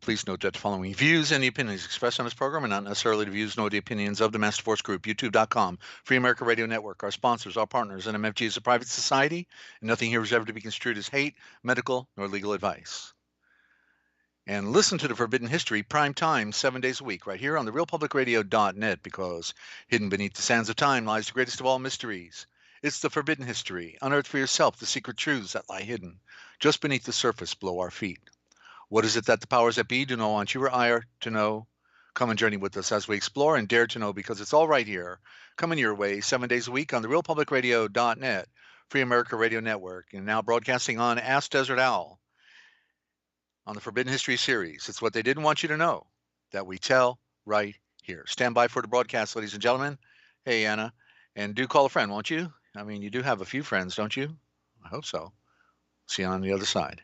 Please note that the following views and the opinions expressed on this program are not necessarily the views nor the opinions of the Master Force Group, YouTube.com, Free America Radio Network, our sponsors, our partners, and MFG is a private society, and nothing here is ever to be construed as hate, medical, nor legal advice. And listen to the Forbidden History prime time 7 days a week right here on the realpublicradio.net, because hidden beneath the sands of time lies the greatest of all mysteries. It's the Forbidden History. Unearth for yourself the secret truths that lie hidden just beneath the surface below our feet. What is it that the powers that be do not want you or I to know? Come and journey with us as we explore and dare to know, because it's all right here, coming your way 7 days a week on the realpublicradio.net, Free America Radio Network, and now broadcasting on Ask Desert Owl on the Forbidden History series. It's what they didn't want you to know that we tell right here. Stand by for the broadcast, ladies and gentlemen. Hey, Anna, and do call a friend, won't you? I mean, you do have a few friends, don't you? I hope so. See you on the other side.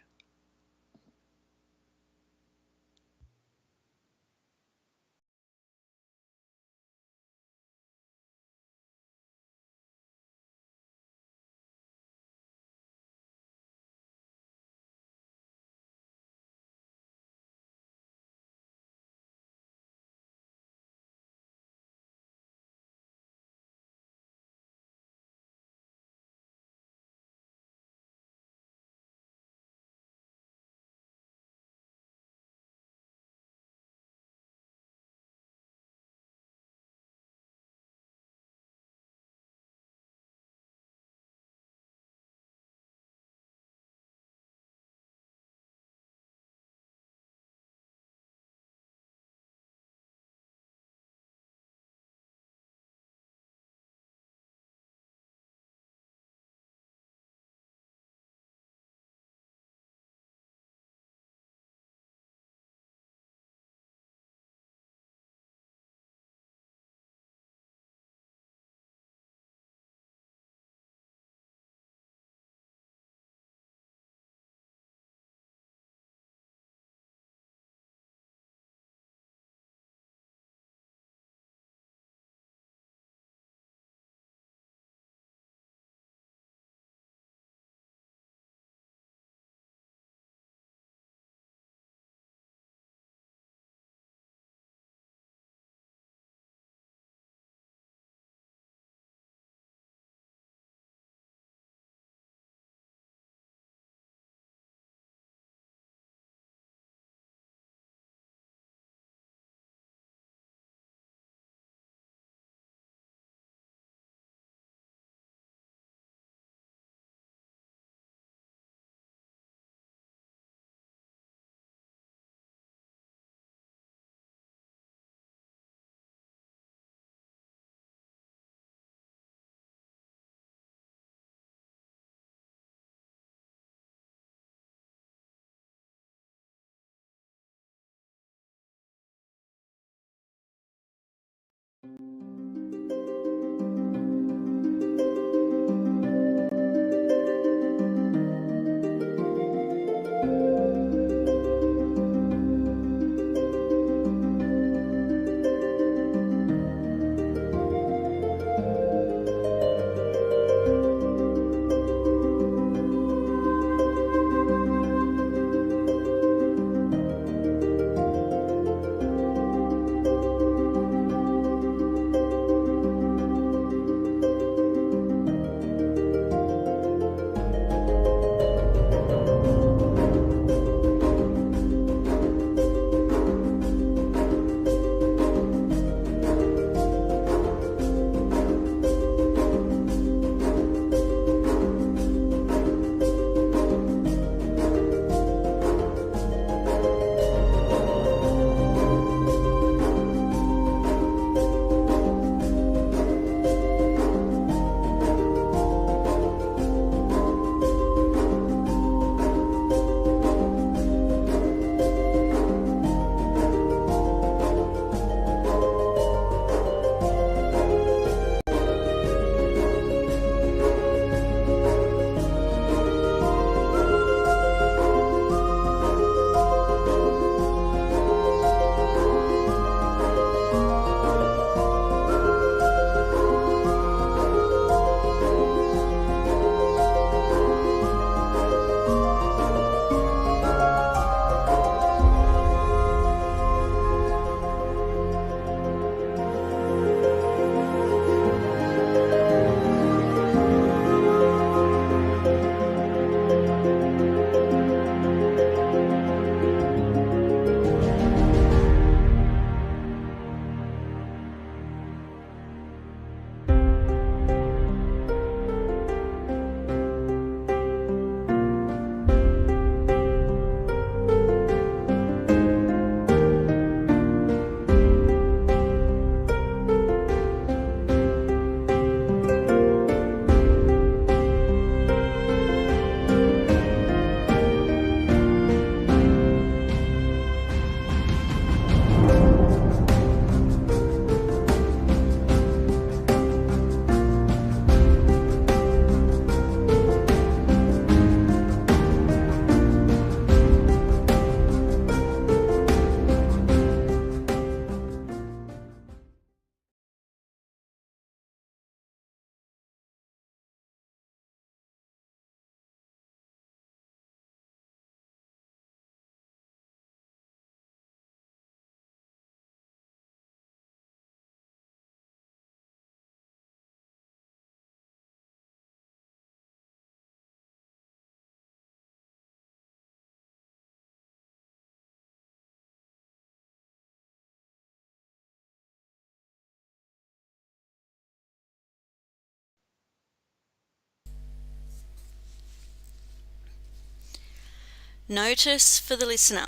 Notice for the listener.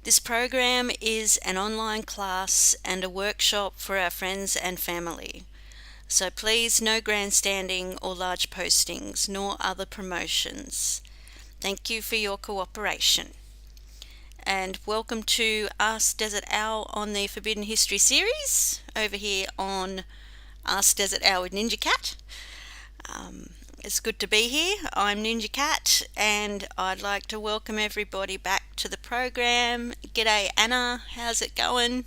This program is an online class and a workshop for our friends and family. So please, no grandstanding or large postings, nor other promotions. Thank you for your cooperation. And welcome to Ask Desert Owl on the Forbidden History series, over here on Ask Desert Owl with Ninja Cat. It's good to be here. I'm Ninja Cat, and I'd like to welcome everybody back to the program. G'day Anna, how's it going?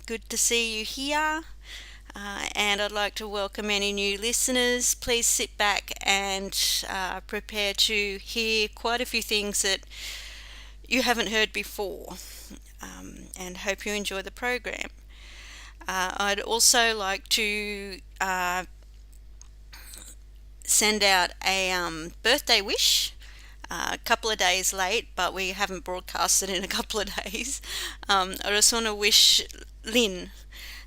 Good to see you here. And I'd like to welcome any new listeners. Please sit back and prepare to hear quite a few things that you haven't heard before, and hope you enjoy the program. I'd also like to send out a birthday wish. A couple of days late, but we haven't broadcasted in a couple of days. I just want to wish Lynn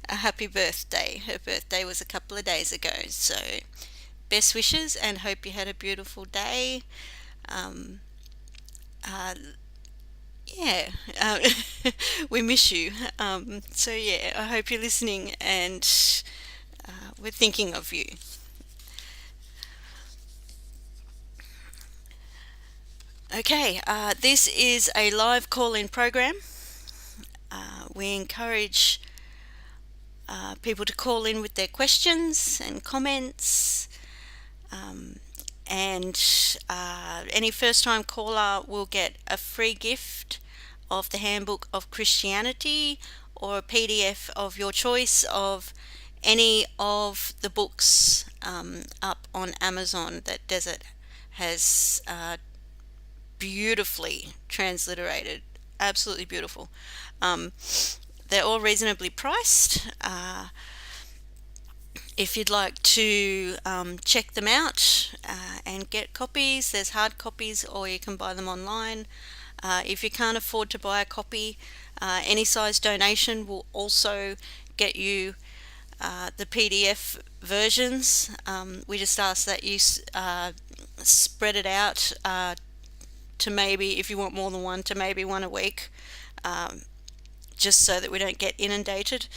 a happy birthday. Her birthday was a couple of days ago, so best wishes and hope you had a beautiful day. We miss you. So yeah, I hope you're listening, and we're thinking of you. Okay, this is a live call-in program. We encourage people to call in with their questions and comments, and any first-time caller will get a free gift of the Handbook of Christianity or a PDF of your choice of any of the books up on Amazon that Desert has beautifully transliterated. Absolutely beautiful. They're all reasonably priced. If you'd like to check them out and get copies, there's hard copies or you can buy them online. If you can't afford to buy a copy, any size donation will also get you the PDF versions. We just ask that you spread it out to maybe, if you want more than one, to maybe one a week, just so that we don't get inundated.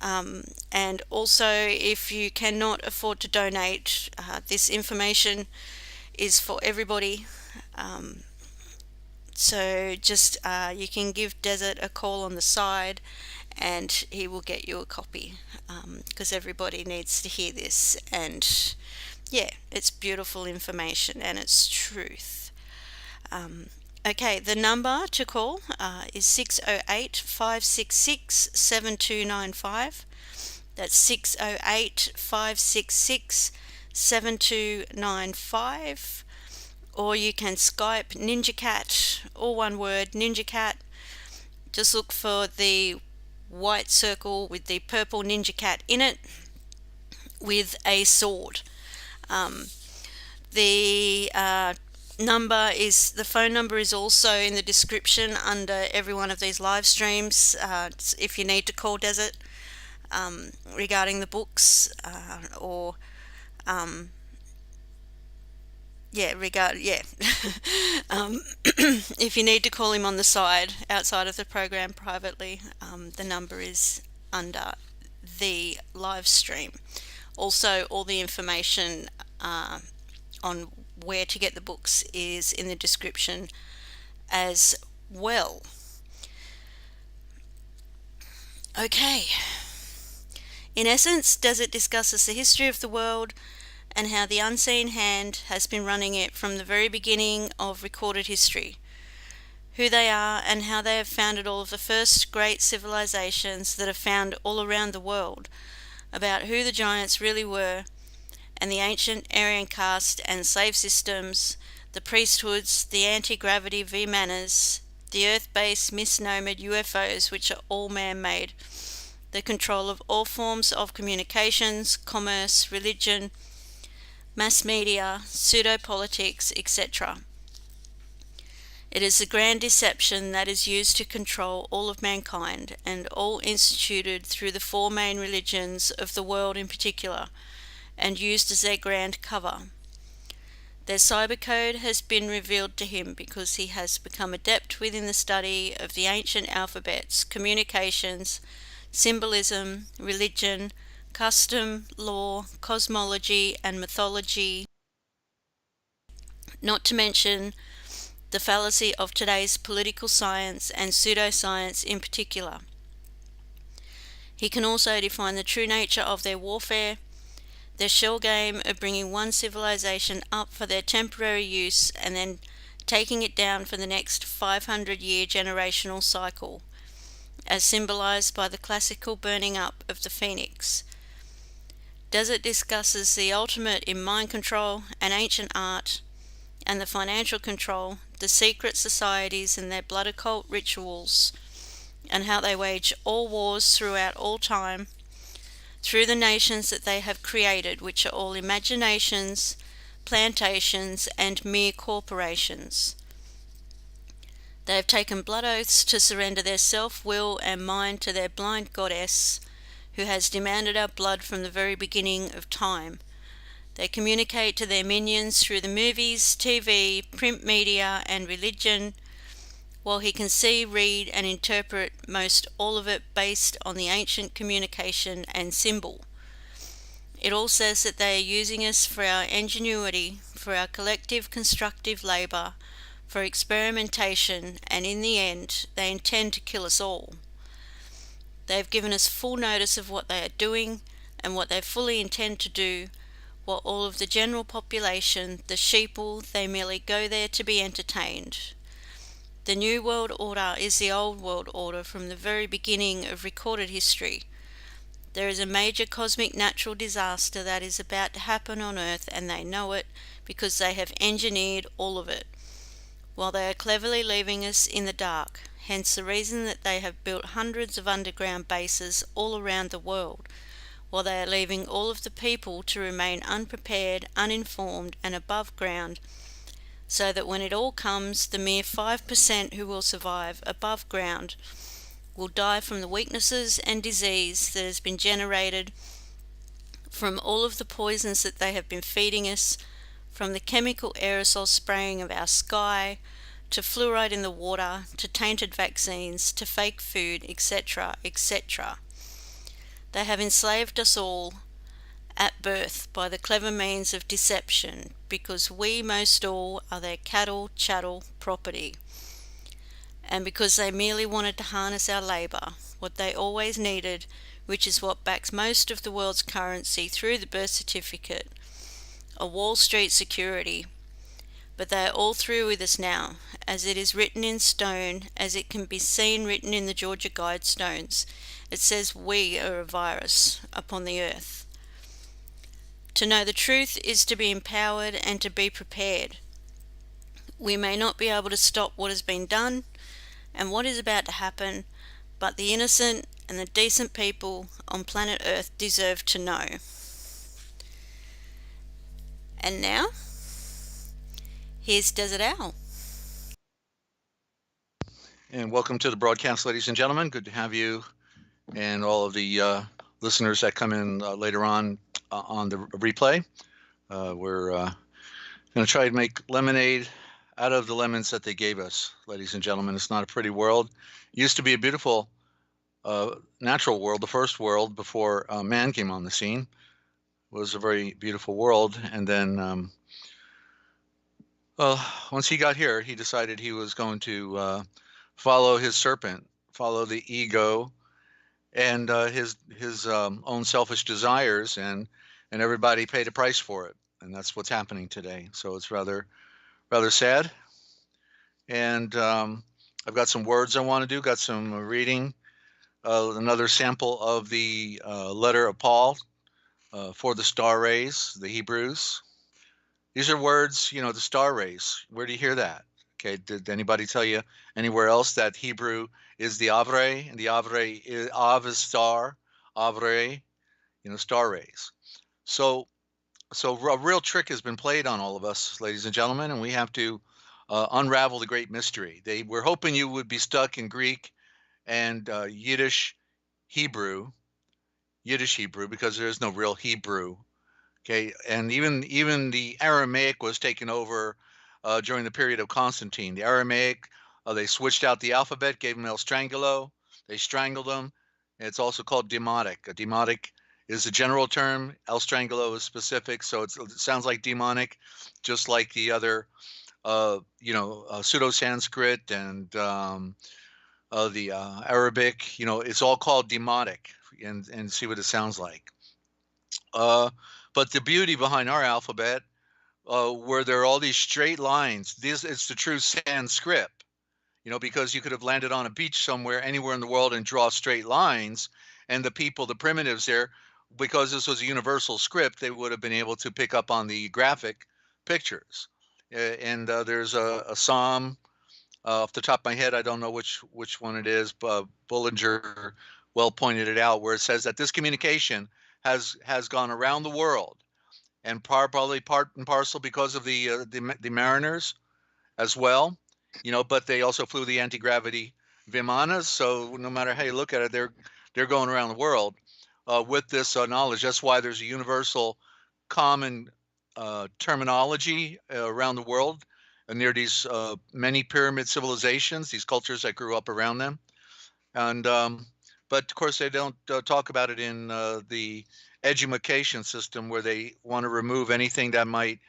And also, if you cannot afford to donate, this information is for everybody. So just you can give Desert a call on the side and he will get you a copy, because everybody needs to hear this. And yeah, it's beautiful information and it's truth. Okay, the number to call is 608 566 7295. That's 608 566 7295. Or you can Skype Ninja Cat, all one word, Ninja Cat. Just look for the white circle with the purple Ninja Cat in it with a sword. The phone number is also in the description under every one of these live streams, if you need to call Desert regarding the books, or if you need to call him on the side outside of the program privately, the number is under the live stream. Also, all the information on where to get the books is in the description as well. Okay. In essence, Desert discusses the history of the world and how the unseen hand has been running it from the very beginning of recorded history, who they are and how they have founded all of the first great civilizations that are found all around the world, about who the giants really were, and the ancient Aryan caste and slave systems, the priesthoods, the anti-gravity V-manners, the Earth-based misnomered UFOs, which are all man-made, the control of all forms of communications, commerce, religion, mass media, pseudo-politics, etc. It is the grand deception that is used to control all of mankind, and all instituted through the four main religions of the world in particular, and used as their grand cover. Their cybercode has been revealed to him because he has become adept within the study of the ancient alphabets, communications, symbolism, religion, custom, law, cosmology, and mythology, not to mention the fallacy of today's political science and pseudoscience in particular. He can also define the true nature of their warfare, their shell game of bringing one civilization up for their temporary use and then taking it down for the next 500-year generational cycle, as symbolized by the classical burning up of the phoenix. Desert discusses the ultimate in mind control and ancient art, and the financial control, the secret societies and their blood occult rituals, and how they wage all wars throughout all time, through the nations that they have created, which are all imaginations, plantations, and mere corporations. They have taken blood oaths to surrender their self-will and mind to their blind goddess, who has demanded our blood from the very beginning of time. They communicate to their minions through the movies, TV, print media, and religion, while he can see, read, and interpret most all of it based on the ancient communication and symbol. It all says that they are using us for our ingenuity, for our collective constructive labour, for experimentation, and in the end, they intend to kill us all. They have given us full notice of what they are doing and what they fully intend to do, while all of the general population, the sheeple, they merely go there to be entertained. The New World Order is the Old World Order from the very beginning of recorded history. There is a major cosmic natural disaster that is about to happen on Earth, and they know it because they have engineered all of it, while they are cleverly leaving us in the dark, hence the reason that they have built hundreds of underground bases all around the world, while they are leaving all of the people to remain unprepared, uninformed, and above ground, so that when it all comes, the mere 5% who will survive above ground will die from the weaknesses and disease that has been generated from all of the poisons that they have been feeding us, from the chemical aerosol spraying of our sky, to fluoride in the water, to tainted vaccines, to fake food, etc., etc. They have enslaved us all at birth by the clever means of deception, because we most all are their cattle, chattel, property, and because they merely wanted to harness our labour, what they always needed, which is what backs most of the world's currency through the birth certificate, a Wall Street security. But they are all through with us now, as it is written in stone, as it can be seen written in the Georgia Guidestones. It says we are a virus upon the earth. To know the truth is to be empowered and to be prepared. We may not be able to stop what has been done and what is about to happen, but the innocent and the decent people on planet Earth deserve to know. And now, here's Desert Owl. And welcome to the broadcast, ladies and gentlemen. Good to have you and all of the listeners that come in later on the replay. We're going to try to make lemonade out of the lemons that they gave us, ladies and gentlemen. It's not a pretty world. It used to be a beautiful natural world, the first world before man came on the scene. It was a very beautiful world. And then once he got here, he decided he was going to follow his serpent, follow the ego and his own selfish desires, and everybody paid a price for it. And that's what's happening today. So it's rather sad. And I've got some words I want to do, got some reading, another sample of the letter of Paul for the star rays, the Hebrews. These are words, the star rays. Where do you hear that? Okay, did anybody tell you anywhere else that Hebrew is the Avrei, and the Avrei is Av is star, Avrei, star rays. So a real trick has been played on all of us, ladies and gentlemen, and we have to unravel the great mystery. They were hoping you would be stuck in Greek and Yiddish Hebrew, because there is no real Hebrew. Okay, and even the Aramaic was taken over during the period of Constantine. The Aramaic, they switched out the alphabet, gave them El Strangulo. They strangled them. It's also called demotic. A demotic is a general term. El Strangulo is specific, so it sounds like demonic, just like the other, Pseudo-Sanskrit and the Arabic. It's all called demotic, and see what it sounds like. But the beauty behind our alphabet, where there are all these straight lines, it's the true Sanskrit, because you could have landed on a beach somewhere, anywhere in the world, and draw straight lines. And the people, the primitives there, because this was a universal script, they would have been able to pick up on the graphic pictures. And there's a psalm off the top of my head, I don't know which one it is, but Bullinger well pointed it out, where it says that this communication has gone around the world, and probably part and parcel because of the mariners as well, but they also flew the anti-gravity Vimanas. So no matter how you look at it, they're going around the world with this knowledge. That's why there's a universal common terminology around the world, near these many pyramid civilizations, these cultures that grew up around them. And but of course they don't talk about it in the education system, where they want to remove anything that might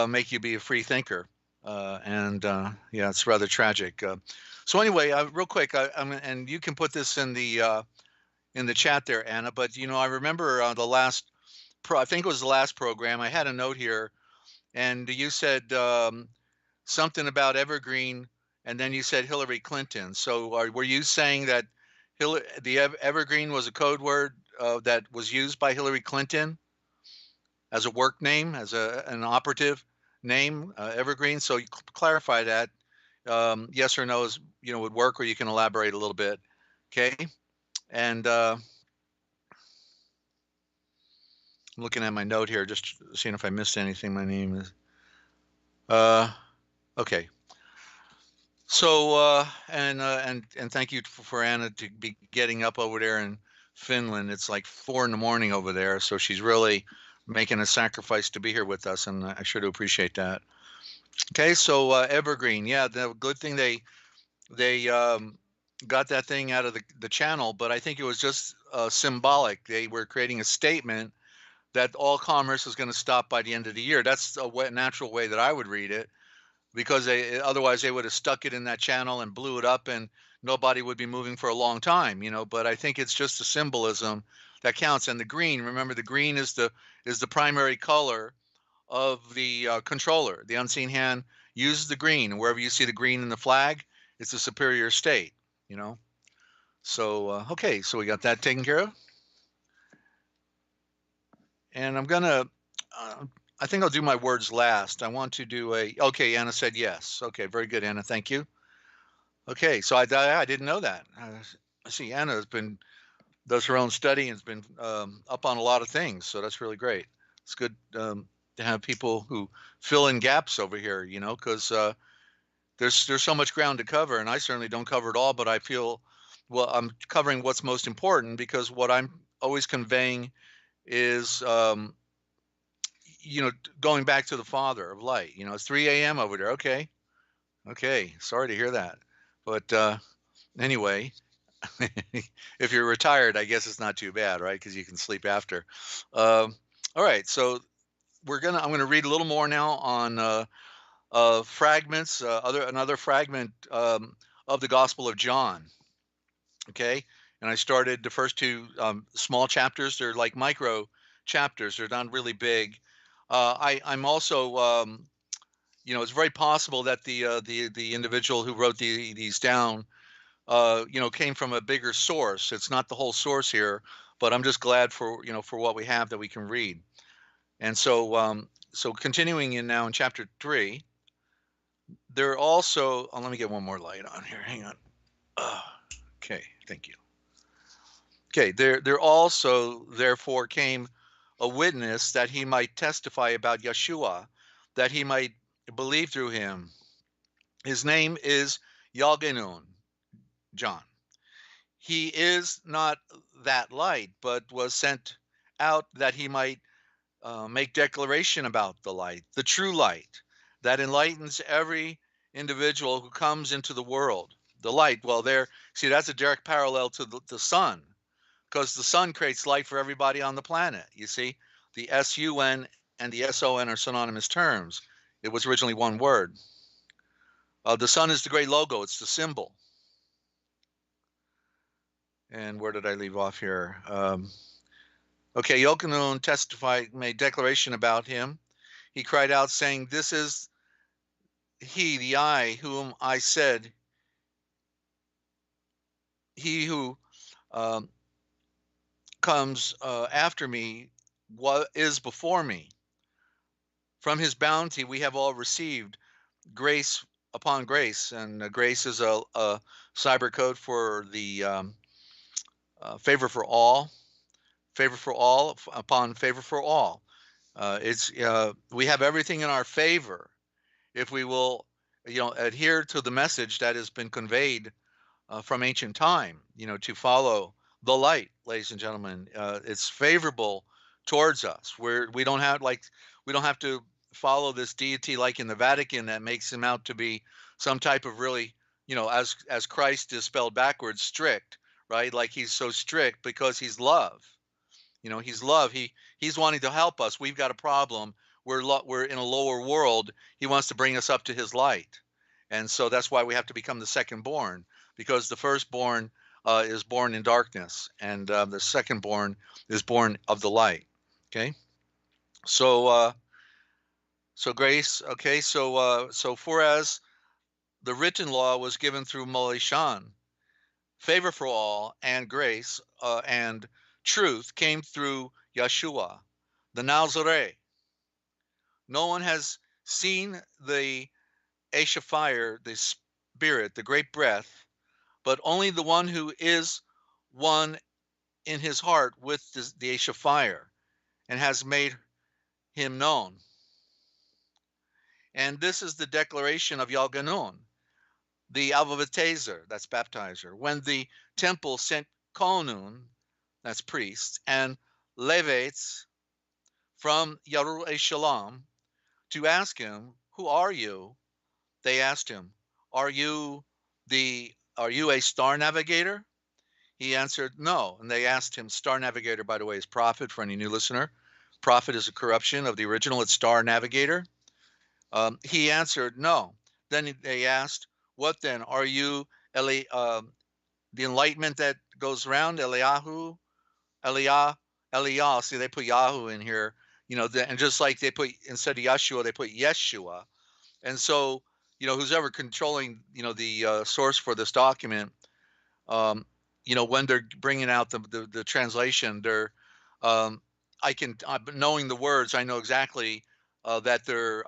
make you be a free thinker. And yeah, it's rather tragic. So anyway, real quick, and you can put this in the chat there, Anna. But I remember the last I think it was the last program. I had a note here, and you said something about Evergreen, and then you said Hillary Clinton. So were you saying that Evergreen was a code word that was used by Hillary Clinton as a work name, as an operative name, Evergreen? So you clarify that. Yes or no is, would work, or you can elaborate a little bit. Okay. And I'm looking at my note here, just seeing if I missed anything. My name is, okay. So and thank you for Anna to be getting up over there in Finland. It's like 4 a.m. over there, so she's really making a sacrifice to be here with us, and I sure do appreciate that. Okay, so Evergreen, yeah, the good thing they got that thing out of the channel, but I think it was just symbolic. They were creating a statement that all commerce is going to stop by the end of the year. That's a natural way that I would read it, because otherwise they would have stuck it in that channel and blew it up, and nobody would be moving for a long time, But I think it's just the symbolism that counts. And the green, remember, the green is the primary color of the controller. The unseen hand uses the green, and wherever you see the green in the flag, it's a superior state, So okay, so we got that taken care of, and I'm gonna. I think I'll do my words last. I want to do okay, Anna said yes. Okay, very good, Anna. Thank you. Okay, so I didn't know that. I see Anna does her own study and has been up on a lot of things. So that's really great. It's good to have people who fill in gaps over here, because there's so much ground to cover, and I certainly don't cover it all, but I feel, well, I'm covering what's most important, because what I'm always conveying is going back to the Father of light. It's 3 a.m. over there. Okay, sorry to hear that, but anyway, if you're retired, I guess it's not too bad, right? Because you can sleep after. All right, so I'm gonna read a little more now on fragments, another fragment of the Gospel of John. Okay, and I started the first two small chapters. They're like micro chapters. They're not really big. I'm also, it's very possible that the individual who wrote these down, came from a bigger source. It's not the whole source here, but I'm just glad for what we have that we can read. And so continuing now in chapter 3, there also, let me get one more light on here. Hang on. Okay, thank you. Okay, there also therefore came a witness, that he might testify about Yeshua, that he might believe through him. His name is Yalgenun, John. He is not that light, but was sent out that he might make declaration about the light, the true light that enlightens every individual who comes into the world. The light, well, there, see, that's a direct parallel to the sun, because the sun creates light for everybody on the planet. You see, the sun and the son are synonymous terms. It was originally one word. The sun is the great logo, it's the symbol. And where did I leave off here? Okay, Yochanan testified, made declaration about him. He cried out, saying, "This is he, the I, whom I said, he who comes after me what is before me. From his bounty we have all received grace upon grace." And grace is a cyber code for the favor for all upon favor for all. We have everything in our favor if we will, adhere to the message that has been conveyed from ancient time, to follow the light, ladies and gentlemen. It's favorable towards us, where we don't have to follow this deity like in the Vatican that makes him out to be some type of really, as Christ is spelled backwards, strict, right? Like he's so strict because he's love. He's love. He's wanting to help us. We've got a problem. We're in a lower world. He wants to bring us up to his light. And so that's why we have to become the second born, because the firstborn is born in darkness, and the secondborn is born of the light. Okay. So grace. Okay. So for as the written law was given through Molishan, favor for all and grace and truth came through Yeshua, the Nazareth. No one has seen the Asha fire, the spirit, the great breath, but only the one who is one in his heart with the Asha fire and has made him known. And this is the declaration of Yalganun, the Avavatazer, that's baptizer, when the temple sent Konun, that's priests, and Levites from Yarul Shalom to ask him, "Who are you?" They asked him, Are you a star navigator?" He answered, "No." And they asked him, star navigator, by the way, is prophet for any new listener. Prophet is a corruption of the original, it's star navigator. He answered, "No." Then they asked, "What then? Are you the enlightenment that goes around, Eliyahu? Eliyah. See, they put Yahoo in here, and just like they put, instead of Yeshua, they put Yeshua. And so, who's ever controlling, the source for this document, when they're bringing out the translation, they're, knowing the words, I know exactly that they're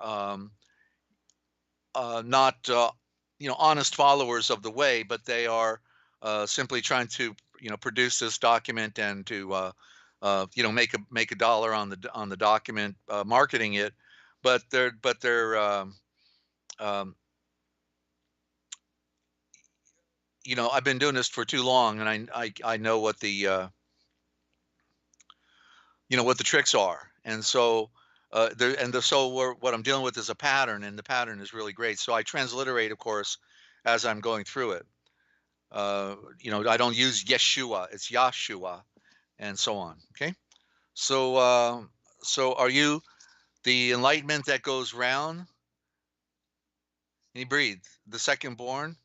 not, honest followers of the way, but they are simply trying to, produce this document and to, make a dollar on the document, marketing it. But they're I've been doing this for too long, and I know what the what the tricks are. And so what I'm dealing with is a pattern, and the pattern is really great. So I transliterate, of course, as I'm going through it. I don't use Yeshua, it's Yahshua, and so on. Okay. So are you the enlightenment that goes round? And he breathed. The second born,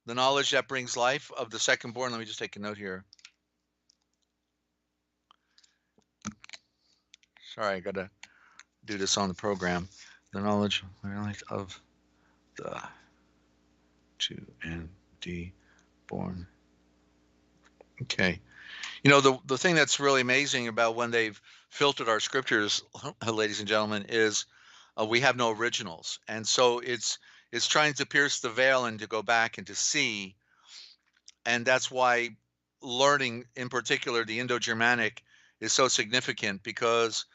the knowledge that brings life of the second born. Let me just take a note here. Sorry, I got to do this on the program. The knowledge of the 2ND born. Okay. The thing that's really amazing about when they've filtered our scriptures, ladies and gentlemen, is we have no originals. And so it's trying to pierce the veil and to go back and to see. And that's why learning, in particular, the Indo-Germanic is so significant, because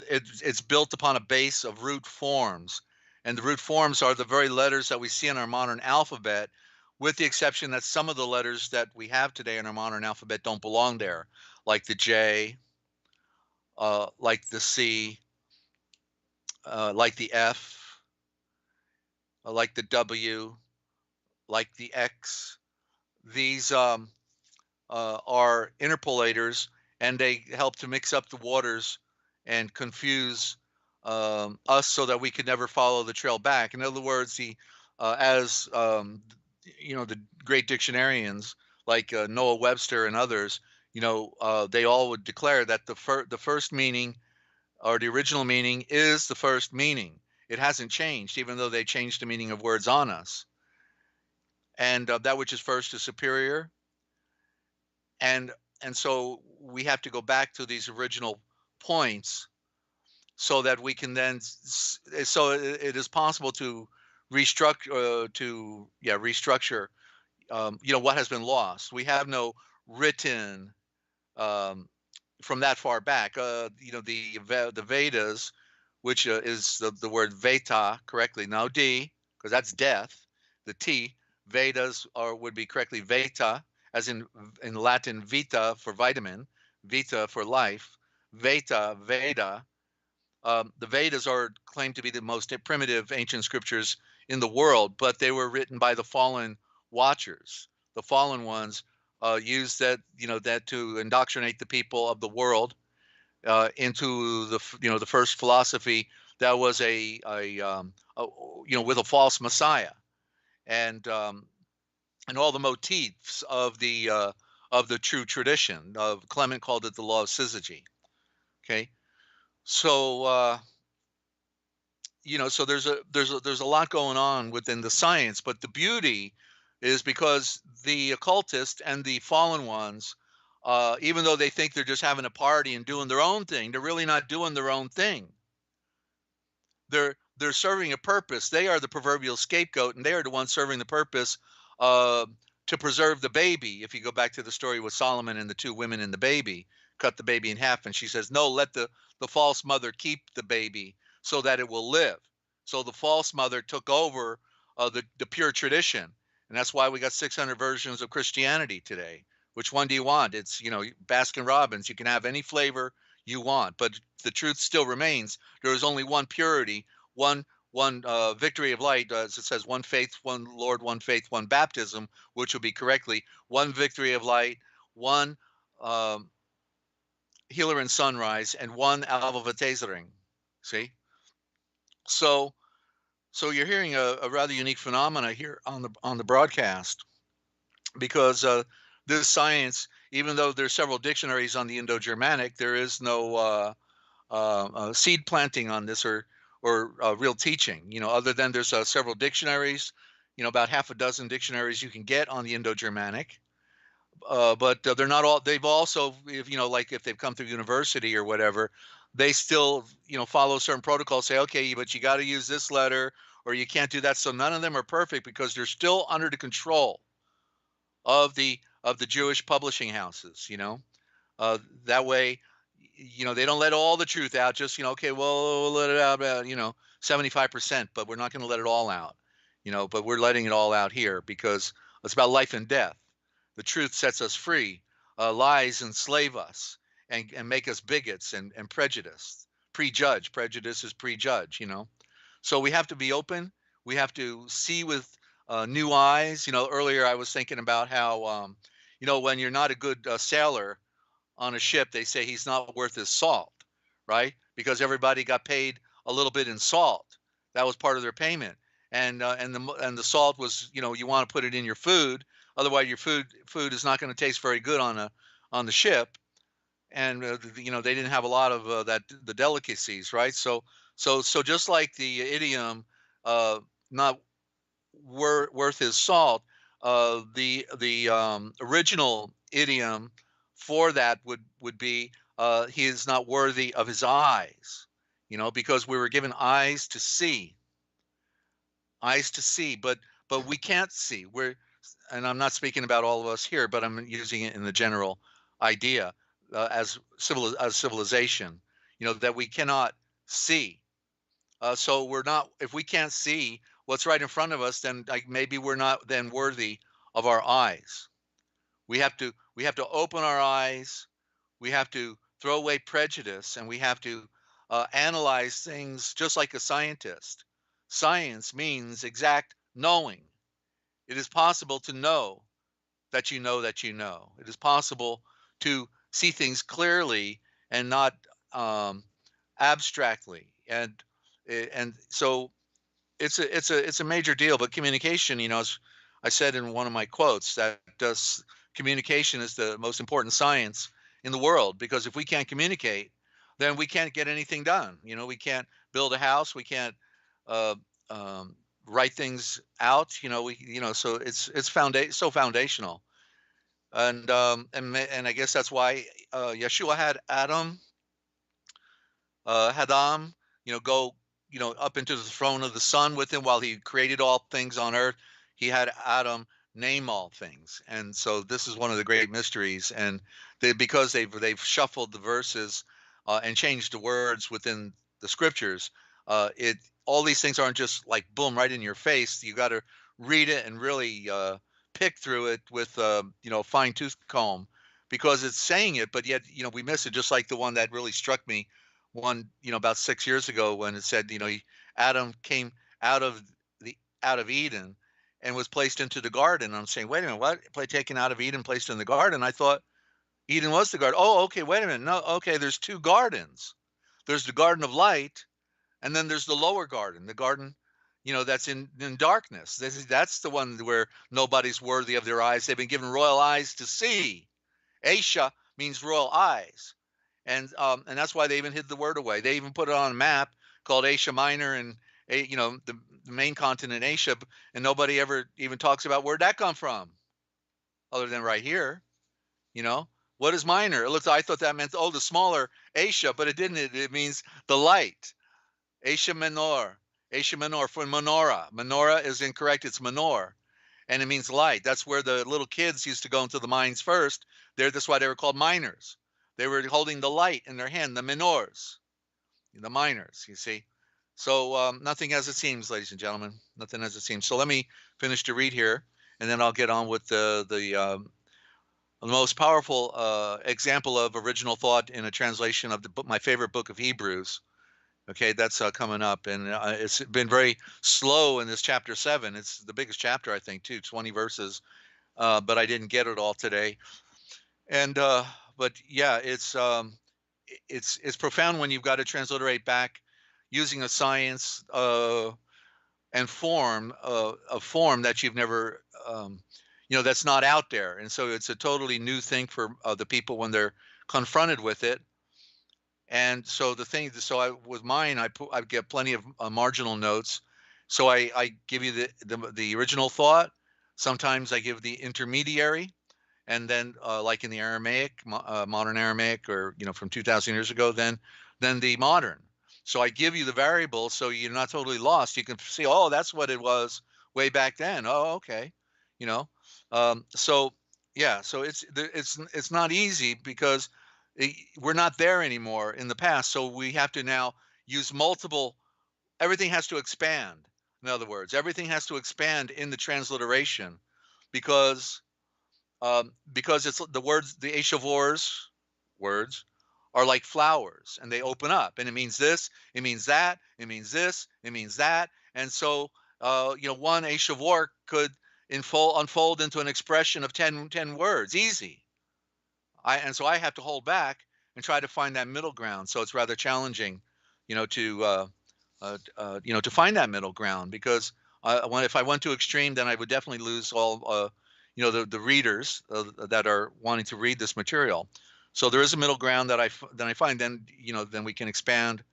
it's built upon a base of root forms. And the root forms are the very letters that we see in our modern alphabet, with the exception that some of the letters that we have today in our modern alphabet don't belong there, like the J, like the C, like the F, like the W, like the X. These are interpolators, and they help to mix up the waters and confuse us so that we could never follow the trail back. In other words, as the great dictionarians like Noah Webster and others, they all would declare that the first meaning or the original meaning is the first meaning. It hasn't changed, even though they changed the meaning of words on us. And that which is first is superior, and so we have to go back to these original points so that we can then so it is possible to restructure what has been lost. We have no written um, from that far back. The Vedas, which is the word Veta correctly, no D, because that's death. The T, Vedas would be correctly Veta, as in Latin vita for vitamin, vita for life, Veta, Veda. The Vedas are claimed to be the most primitive ancient scriptures in the world, but they were written by the fallen watchers. The fallen ones used that to indoctrinate the people of the world into the first philosophy that was with a false messiah, and all the motifs of the true tradition. Clement called it the law of syzygy. Okay, so so there's a lot going on within the science, but the beauty is because the occultists and the fallen ones, even though they think they're just having a party and doing their own thing, they're really not doing their own thing. They're serving a purpose. They are the proverbial scapegoat, and they are the ones serving the purpose to preserve the baby. If you go back to the story with Solomon and the two women and the baby, cut the baby in half, and she says, no, let the false mother keep the baby so that it will live. So the false mother took over the pure tradition, and that's why we got 600 versions of Christianity today. Which one do you want? It's Baskin Robbins. You can have any flavor you want, but the truth still remains. There is only one purity, one victory of light, as it says, one faith, one Lord, one faith, one baptism, which will be correctly one victory of light, one healer in sunrise, and one Alvavatesering. See, so you're hearing a rather unique phenomena here on the broadcast, because this science, even though there's several dictionaries on the Indo-Germanic, there is no seed planting on this or real teaching. Other than there's several dictionaries, about half a dozen dictionaries you can get on the Indo-Germanic, but they're not all. They've also, if they've come through university or whatever, they still follow certain protocols. Say, okay, but you got to use this letter, or you can't do that. So none of them are perfect because they're still under the control of the Jewish publishing houses. That way, they don't let all the truth out. Just okay, well, we'll let it out about 75%, but we're not going to let it all out. But we're letting it all out here because it's about life and death. The truth sets us free. Lies enslave us and make us bigots and prejudiced. Prejudge. Prejudice is prejudge. So we have to be open. We have to see with new eyes. Earlier I was thinking about how when you're not a good sailor on a ship, they say he's not worth his salt, right? Because everybody got paid a little bit in salt. That was part of their payment, and the salt was, you want to put it in your food, otherwise your food is not going to taste very good on the ship, and they didn't have a lot of the delicacies, right? So just like the idiom, not worth his salt, the original idiom for that would be he is not worthy of his eyes, because we were given eyes to see, but we can't see. And I'm not speaking about all of us here, but I'm using it in the general idea as civilization, that we cannot see. So we're not, if we can't see what's right in front of us, then maybe we're not then worthy of our eyes. We have to open our eyes. We have to throw away prejudice, and we have to analyze things just like a scientist. Science means exact knowing. It is possible to know that you know that you know. It is possible to see things clearly and not um, abstractly. And so it's a major deal. But communication, as I said in one of my quotes, that does communication is the most important science in the world, because if we can't communicate, then we can't get anything done. We can't build a house, we can't uh, um, write things out. So it's so foundational. And I guess that's why Yeshua had Adam, go, up into the throne of the Son with him while he created all things on earth. He had Adam name all things, and so this is one of the great mysteries. And because they've shuffled the verses and changed the words within the scriptures, it all these things aren't just like boom right in your face. You got to read it and really pick through it with fine tooth comb, because it's saying it, but yet we miss it. Just like the one that really struck me, one about 6 years ago, when it said Adam came out of the out of Eden and was placed into the garden. I'm saying, wait a minute, what? Taken out of Eden, placed in the garden? I thought Eden was the garden. Oh, okay, wait a minute. No, okay, there's two gardens. There's the garden of light, and then there's the lower garden, the garden that's in darkness. That's the one where nobody's worthy of their eyes. They've been given royal eyes to see. Asia means royal eyes. And that's why they even hid the word away. They even put it on a map called Asia Minor, and the main continent Asia, and nobody ever even talks about where'd that come from, other than right here. What is minor? I thought that meant the smaller Asia, but it didn't. It means the light. Asia Minor, Asia Minor for menorah. Menorah is incorrect. It's menor, and it means light. That's where the little kids used to go into the mines first. That's why they were called miners. They were holding the light in their hand, the minors, the miners, you see. So nothing as it seems, ladies and gentlemen, nothing as it seems. So let me finish to read here, and then I'll get on with the most powerful example of original thought in a translation of my favorite book of Hebrews. Okay, that's coming up, and it's been very slow in this chapter 7. It's the biggest chapter, I think, too, 20 verses, but I didn't get it all today. And but yeah, it's profound when you've got to transliterate back using a science and form a form that you've never that's not out there. And so it's a totally new thing for the people when they're confronted with it. And so with mine, I get plenty of marginal notes. So I give you the original thought. Sometimes I give the intermediary, and then like in the Aramaic, modern Aramaic, or from 2,000 years ago, then the modern. So I give you the variable, so you're not totally lost. You can see, oh, that's what it was way back then. Oh, okay, so yeah, so it's not easy, because we're not there anymore in the past. So we have to now use multiple. Everything has to expand. In other words, everything has to expand in the transliteration, because it's the words, the Eshavors words are like flowers, and they open up, and it means this, it means that, it means this, it means that. And so one Eshavor could unfold into an expression of 10 words, easy. And so I have to hold back and try to find that middle ground. So it's rather challenging, to find that middle ground, because if I went too extreme, then I would definitely lose all the readers that are wanting to read this material. So there is a middle ground that I find. Then then we can expand.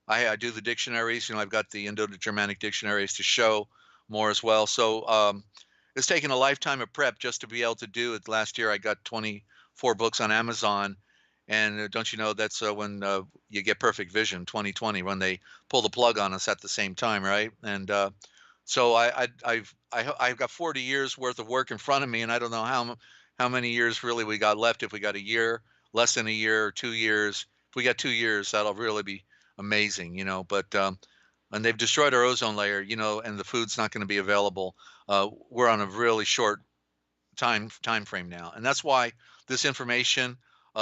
I do the dictionaries. I've got the Indo-Germanic dictionaries to show more as well. So it's taken a lifetime of prep just to be able to do it. Last year I got 24 books on Amazon, and don't you know that's when you get perfect vision, 2020, when they pull the plug on us at the same time, right? And so I've got 40 years worth of work in front of me, and I don't know how many years really we got left. If we got a year, less than a year, or 2 years. If we got 2 years, that'll really be amazing, But and they've destroyed our ozone layer, and the food's not going to be available. We're on a really short time frame now, and that's why this information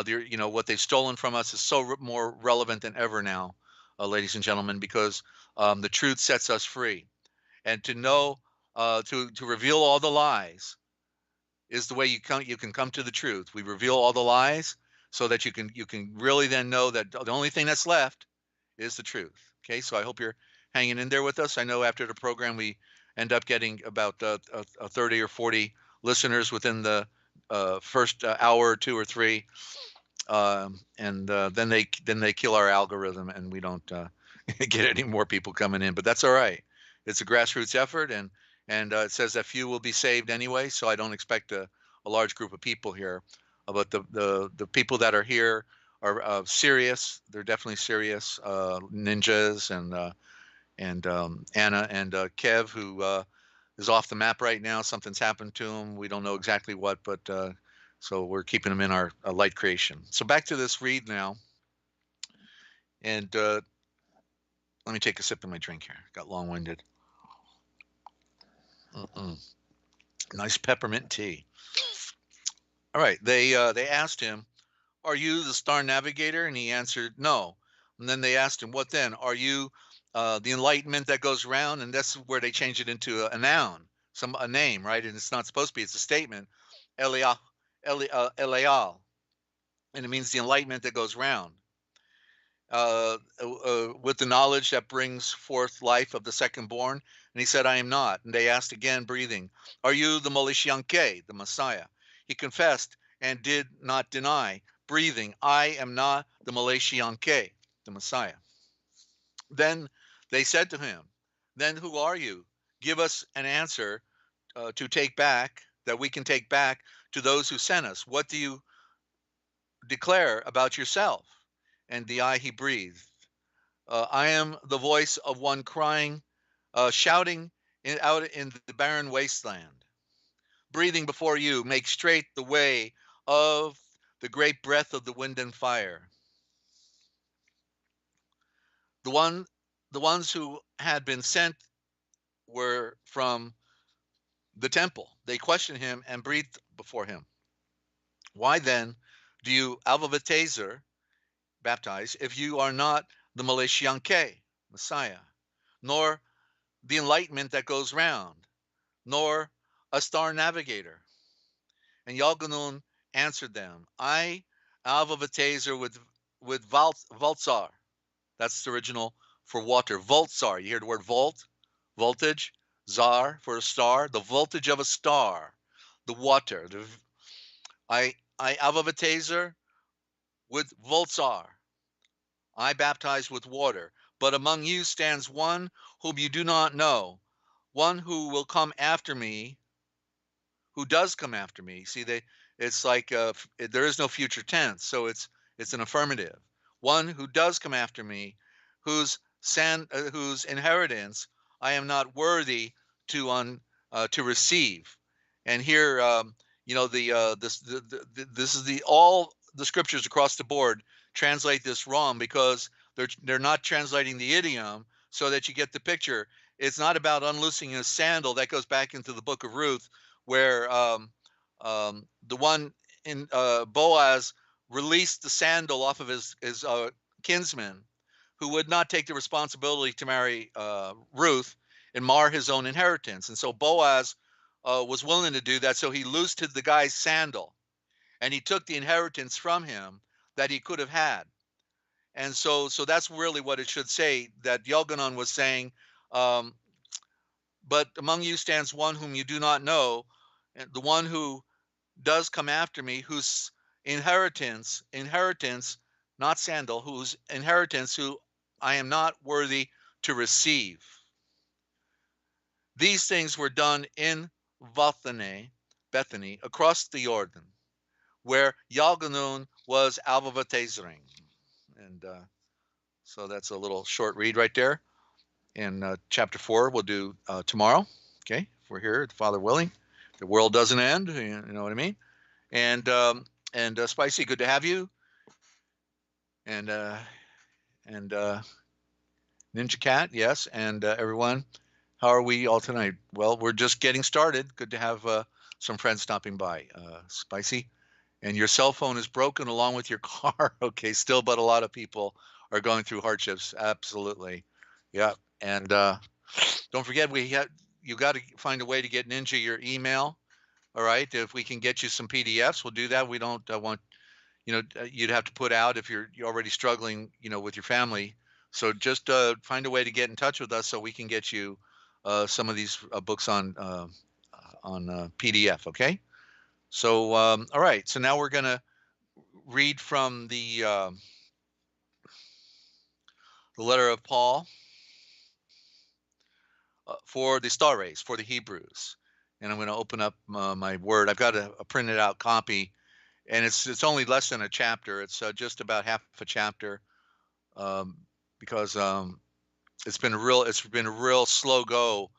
what they've stolen from us is so more relevant than ever now, ladies and gentlemen, because the truth sets us free. And to know, to reveal all the lies is the way you can come to the truth. We reveal all the lies so that you can really then know that the only thing that's left is the truth. Okay, so I hope you're hanging in there with us. I know after the program we end up getting about 30 or 40 listeners within the first hour or two or three, and then they kill our algorithm and we don't get any more people coming in. But that's all right. It's a grassroots effort, and it says that few will be saved anyway. So I don't expect a large group of people here. But the people that are here are serious. They're definitely serious. Ninjas and Anna and Kev, who is off the map right now. Something's happened to him. We don't know exactly what, but so we're keeping him in our light creation. So back to this read now. And let me take a sip of my drink here. Got long-winded. Nice peppermint tea. All right. They asked him, "Are you the star navigator?" And he answered, "No." And then they asked him, "What then? Are you the enlightenment that goes around?" And that's where they change it into a noun, a name, right? And it's not supposed to be. It's a statement. Elial, and it means the enlightenment that goes round. With the knowledge that brings forth life of the second born. And he said, "I am not." And they asked again, breathing, "Are you the Molishianke, the Messiah?" He confessed and did not deny, breathing, "I am not the Molishianke, the Messiah." Then they said to him, "Then who are you? Give us an answer to take back, that we can take back to those who sent us. What do you declare about yourself?" And he breathed, "I am the voice of one crying, shouting out in the barren wasteland, breathing before you, make straight the way of the great breath of the wind and fire." The ones who had been sent were from the temple. They questioned him and breathed before him. "Why then do you alvavatazer, baptize, if you are not the Molishianke, Messiah, nor the enlightenment that goes round, nor a star navigator?" And Yalganun answered them, "I alvavatazer with Voltsar." That's the original for water. Voltsar. You hear the word volt, voltage, zar for a star, the voltage of a star, the water. I alvavatazer with Voltsar. I baptize with water. But among you stands one whom you do not know, one who will come after me, who does come after me. See, it's like there is no future tense, so it's an affirmative. One who does come after me, whose inheritance I am not worthy to receive. And here, this is all the scriptures across the board translate this wrong, because they're not translating the idiom so that you get the picture. It's not about unloosing his sandal. That goes back into the book of Ruth, where the one in Boaz released the sandal off of his kinsman, who would not take the responsibility to marry Ruth and mar his own inheritance. And so Boaz was willing to do that. So he loosed the guy's sandal, and he took the inheritance from him that he could have had. And so that's really what it should say, that Yalganon was saying, but among you stands one whom you do not know, and the one who does come after me, whose inheritance, not sandal, whose inheritance, who I am not worthy to receive. These things were done in Bethany, across the Jordan, where Yalganun was alvavatezering. And so that's a little short read right there. In chapter 4, we'll do tomorrow. Okay, if we're here, Father willing, the world doesn't end. You know what I mean? And Spicy, good to have you. And Ninja Cat, yes, and everyone. How are we all tonight? Well, we're just getting started. Good to have some friends stopping by. Spicy and your cell phone is broken along with your car, okay, still, but a lot of people are going through hardships. Absolutely. Yeah. And don't forget, you got to find a way to get Ninja your email. All right. If we can get you some PDFs, we'll do that. We don't want, you'd have to put out if you're already struggling, with your family. So just find a way to get in touch with us so we can get you some of these books on PDF. Okay. So, all right. So now we're going to read from the letter of Paul for the star race, for the Hebrews. And I'm going to open up my word. I've got a printed out copy, and it's only less than a chapter. It's just about half a chapter, because it's been a real slow go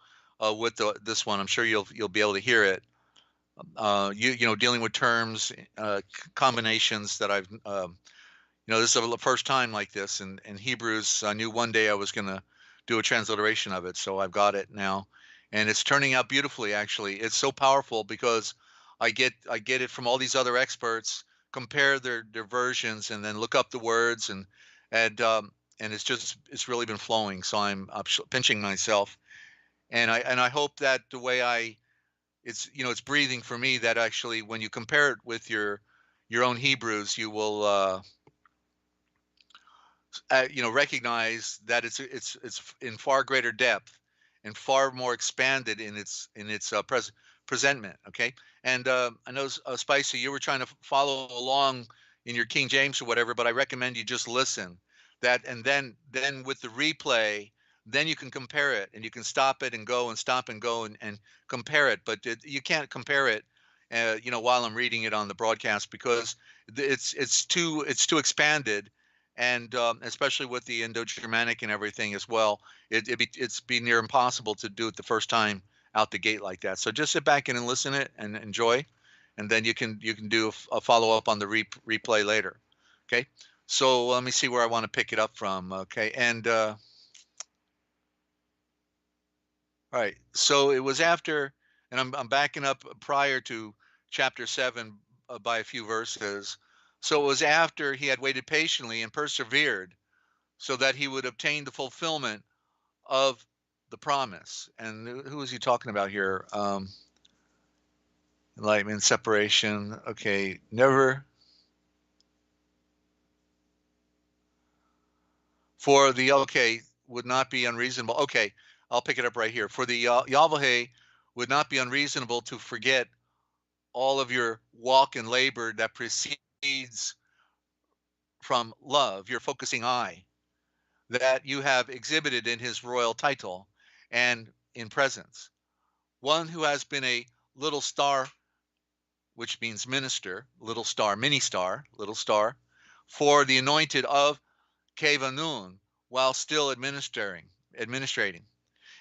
with this one. I'm sure you'll be able to hear it. Dealing with terms, combinations that I've this is the first time like this in Hebrews. I knew one day I was going to do a transliteration of it, so I've got it now, and it's turning out beautifully. Actually, it's so powerful because I get it from all these other experts, compare their versions, and then look up the words, and it's really been flowing. So I'm pinching myself, and I hope that the way it's breathing for me, that actually when you compare it with your own Hebrews, you will recognize that it's in far greater depth and far more expanded in its presentment. Okay, and I know Spicy, you were trying to follow along in your King James or whatever, but I recommend you just listen that, and then with the replay, then you can compare it, and you can stop it and go and stop and go and compare it. But you can't compare it while I'm reading it on the broadcast, because it's too expanded, and especially with the Indo-Germanic and everything as well, it's be near impossible to do it the first time out the gate like that. So just sit back and listen it and enjoy, and then you can do a follow up on the replay later. Okay, so let me see where I want to pick it up from. Okay, and all right, so it was after, and I'm backing up prior to chapter 7 by a few verses. So it was after he had waited patiently and persevered, so that he would obtain the fulfillment of the promise. And who is he talking about here? Enlightenment, separation. Okay, never. For the, okay, would not be unreasonable. Okay, I'll pick it up right here. For the Yahweh would not be unreasonable to forget all of your walk and labor that precedes from love, your focusing eye, that you have exhibited in his royal title and in presence. One who has been a little star, which means minister, little star, mini star, little star, for the anointed of Kevanun, while still administrating.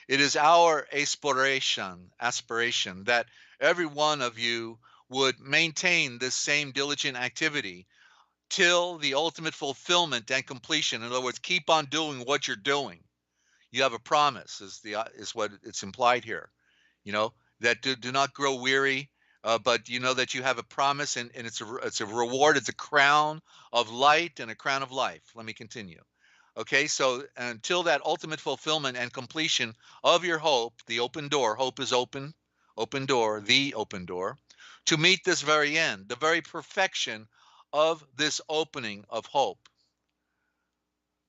It is our aspiration that every one of you would maintain this same diligent activity till the ultimate fulfillment and completion. In other words, keep on doing what you're doing. You have a promise, is what it's implied here. That do not grow weary, but you know that you have a promise, and it's a reward. It's a crown of light and a crown of life. Let me continue. Okay, so until that ultimate fulfillment and completion of your hope, the open door, hope is open door, the open door, to meet this very end, the very perfection of this opening of hope,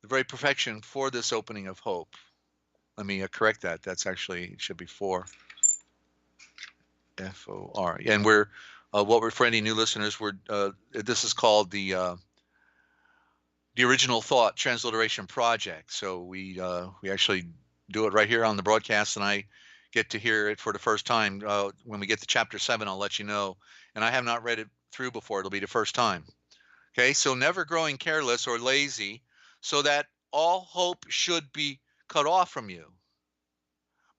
the very perfection for this opening of hope. Let me correct that. That's actually, it should be for FOR. And we're, what we're, for any new listeners, this is called the Original Thought Transliteration Project. So we actually do it right here on the broadcast, and I get to hear it for the first time. When we get to chapter 7, I'll let you know. And I have not read it through before. It'll be the first time. Okay, so never growing careless or lazy, so that all hope should be cut off from you.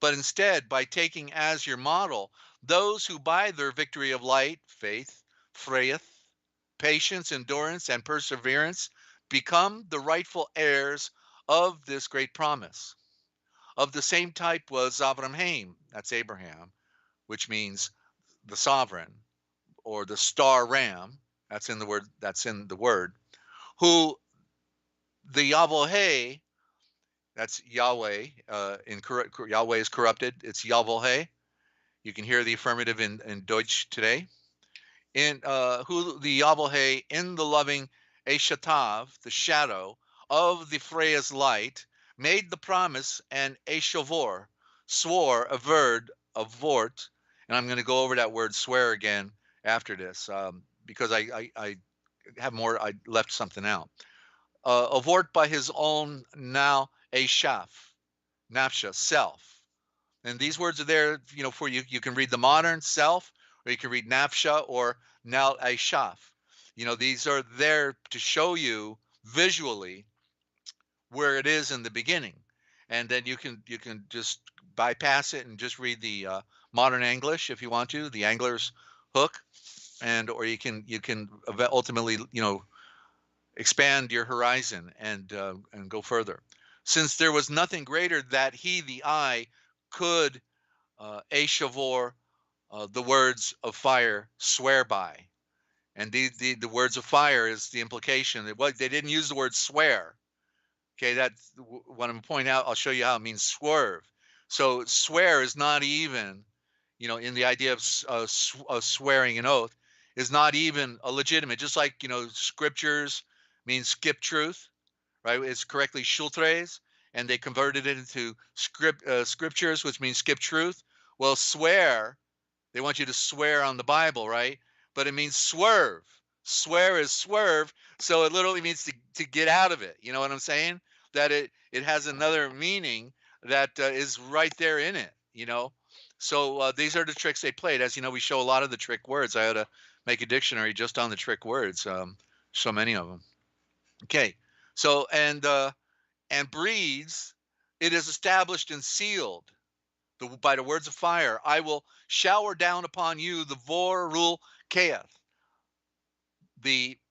But instead, by taking as your model those who by their victory of light, faith, patience, endurance, and perseverance become the rightful heirs of this great promise. Of the same type was Avraham, that's Abraham, which means the sovereign, or the star ram, That's in the word. That's in the word. Who the Yahweh, that's Yahweh. Yahweh is corrupted. It's Yahweh. You can hear the affirmative in Deutsch today. In who the Yahweh in the loving Eshatav, the shadow of the Freya's light, made the promise, and Eshavor swore, averred, a vort, and I'm going to go over that word swear again after this because I have more. I left something out. Avort by his own now Eshaf, Nafsha, self. And these words are there, for you. You can read the modern self, or you can read Nafsha or Nal Aishaf. These are there to show you visually where it is in the beginning, and then you can just bypass it and just read the modern English if you want to, the Angler's hook, or you can ultimately expand your horizon and go further. Since there was nothing greater that he, the eye, could Eshavor, the words of fire, swear by. And the words of fire is the implication that they didn't use the word swear. Okay, that's what I'm pointing out. I'll show you how it means swerve. So swear is not even, in the idea of swearing an oath, is not even a legitimate. Just like scriptures means skip truth, right? It's correctly schultres, and they converted it into scriptures, which means skip truth. Well, swear, they want you to swear on the Bible, right? But it means swerve. Swear is swerve, so it literally means to get out of it. You know what I'm saying? That it has another meaning that is right there in it. So these are the tricks they played. As you know, we show a lot of the trick words. I ought to make a dictionary just on the trick words. So many of them. Okay. So and breeds, it is established and sealed by the words of fire. I will shower down upon you the vor rule kaeth,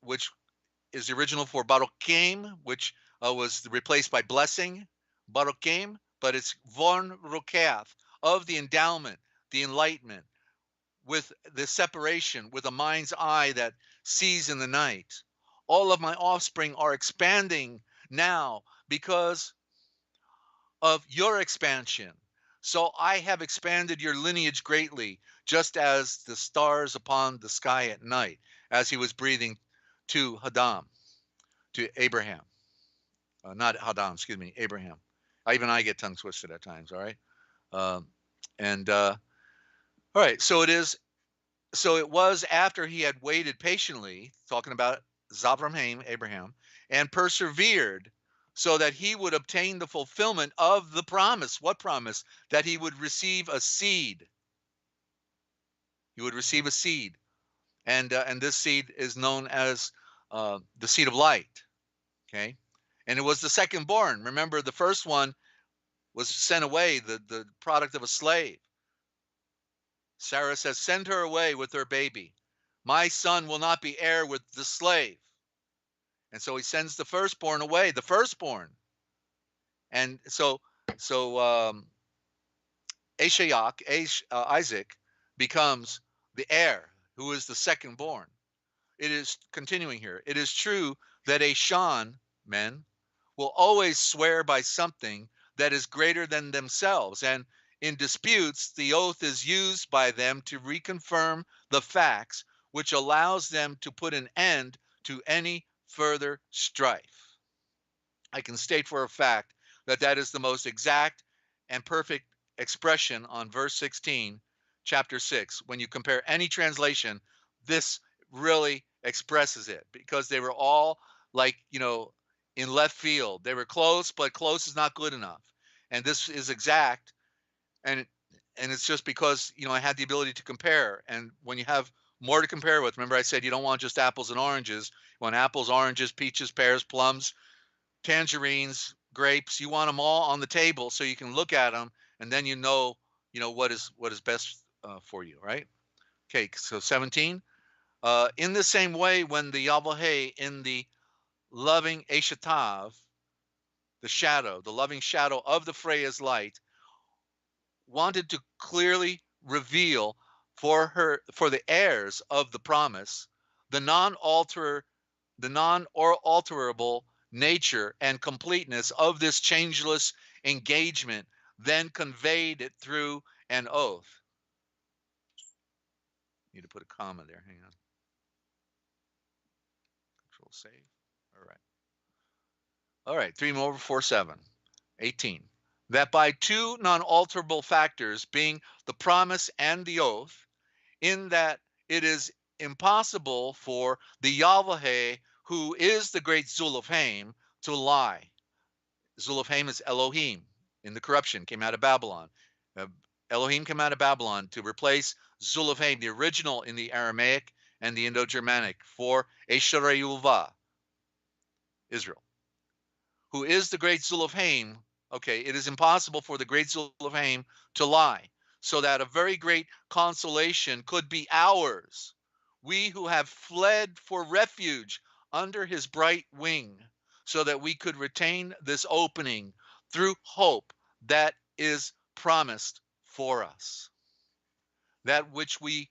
which is the original for barokem, which was replaced by blessing, barokem, but it's von rokath, of the endowment, the enlightenment, with the separation, with a mind's eye that sees in the night. All of my offspring are expanding now because of your expansion. So I have expanded your lineage greatly, just as the stars upon the sky at night, as he was breathing to Abraham. Not Hadam, excuse me, Abraham. Even I get tongue twisted at times, all right? All right, so it was after he had waited patiently, talking about Zavramhaim, Abraham, and persevered so that he would obtain the fulfillment of the promise. What promise? That he would receive a seed. He would receive a seed. And this seed is known as the seed of light. Okay. And it was the second born. Remember, the first one was sent away, the product of a slave. Sarah says, send her away with her baby. My son will not be heir with the slave. And so he sends the firstborn away, the firstborn. And so Isaac becomes the heir, who is the secondborn. It is continuing here. It is true that a Shan, men, will always swear by something that is greater than themselves. And in disputes, the oath is used by them to reconfirm the facts, which allows them to put an end to any further strife. I can state for a fact that is the most exact and perfect expression on verse 16, chapter 6. When you compare any translation, this really expresses it, because they were all like, in left field. They were close, but close is not good enough. And this is exact. And it's just because, I had the ability to compare. And when you have more to compare with, remember I said you don't want just apples and oranges. You want apples, oranges, peaches, pears, plums, tangerines, grapes. You want them all on the table so you can look at them, and then what is best for you, right? Okay, so 17. In the same way, when the Yahweh in the loving Eshatav, the loving shadow of the Freya's light, wanted to clearly reveal for the heirs of the promise the non-alterable nature and completeness of this changeless engagement, then conveyed it through an oath. Need to put a comma there. Hang on. Control save. All right. All right. 3 more over 4, 7. 18. That by two non-alterable factors, being the promise and the oath, in that it is impossible for the Yahweh, who is the great Zulafhaim, to lie. Zulafhaim is Elohim. In the corruption, came out of Babylon. Elohim came out of Babylon to replace Zulafhaim, the original in the Aramaic and the Indo-Germanic, for Eshareyulva, Israel, who is the great Zulafhaim. Okay, it is impossible for the great Zulafhaim to lie, so that a very great consolation could be ours, we who have fled for refuge under his bright wing, so that we could retain this opening through hope that is promised for us. That which we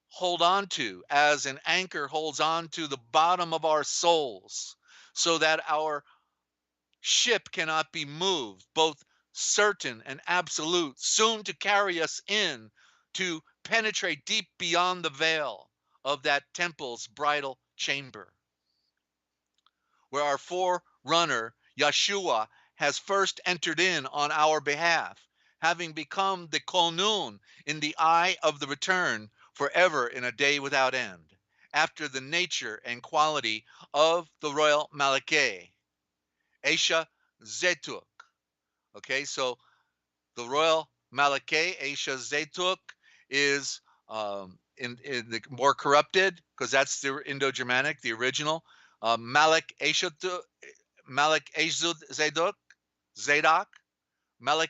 hold on to as an anchor holds on to the bottom of our souls, so that our ship cannot be moved, both certain and absolute, soon to carry us in, to penetrate deep beyond the veil of that temple's bridal chamber, where our forerunner, Yeshua, has first entered in on our behalf, having become the Konun in the eye of the return, forever in a day without end, after the nature and quality of the royal Malakeh, Esha Zetuk. Okay, so the royal Malakeh, Esha Zetuk, is in the more corrupted, because that's the Indo-Germanic, the original. Malak Esha Zadok, Malak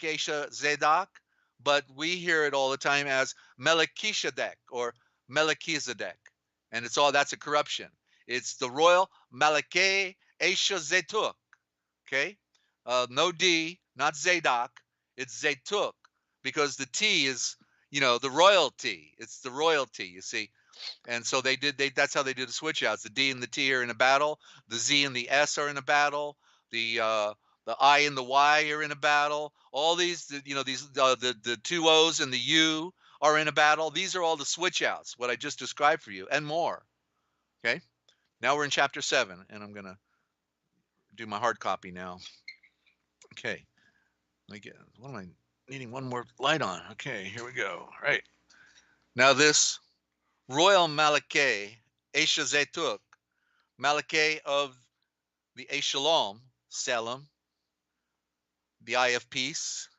Esha Zadok, but we hear it all the time as Melchizedek or Melchizedek, and it's all, that's a corruption. It's the royal Malakeh Esha Zetuk. Okay, no D, not Zadok, it's Zetuk, because the T is, the royalty. It's the royalty, you see. And so that's how they did the switch outs. The D and the T are in a battle. The Z and the S are in a battle. The I and the Y are in a battle. All these, the two O's and the U are in a battle. These are all the switch outs, what I just described for you, and more. Okay, now we're in chapter 7, and I'm going to do my hard copy now. Okay, what am I needing one more light on? Okay, here we go. All right, now this royal Malakeh, Esha Zetuk, Malakeh of the Eshalom, Salem, the eye of peace,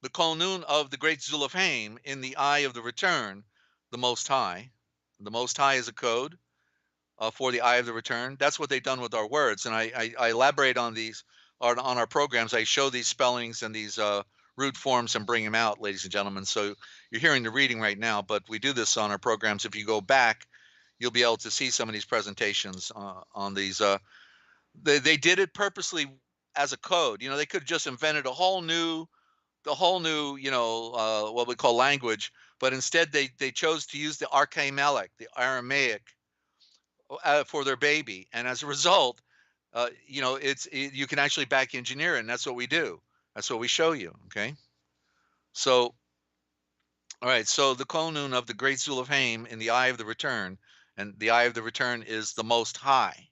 the Konun of the great Zulafhaim in the eye of the return, the Most High. The Most High is a code for the eye of the return. That's what they've done with our words, and I elaborate on these on our programs. I show these spellings and these root forms and bring them out, ladies and gentlemen. So you're hearing the reading right now, but we do this on our programs. If you go back, you'll be able to see some of these presentations on these. They did it purposely as a code. They could have just invented the whole new, what we call language, but instead they chose to use the Archamelech, the Aramaic, for their baby, and as a result, you can actually back engineer it, and that's what we do. That's what we show you. Okay, so all right, so the Konun of the great Zulafhaim in the eye of the return, and the eye of the return is the Most High,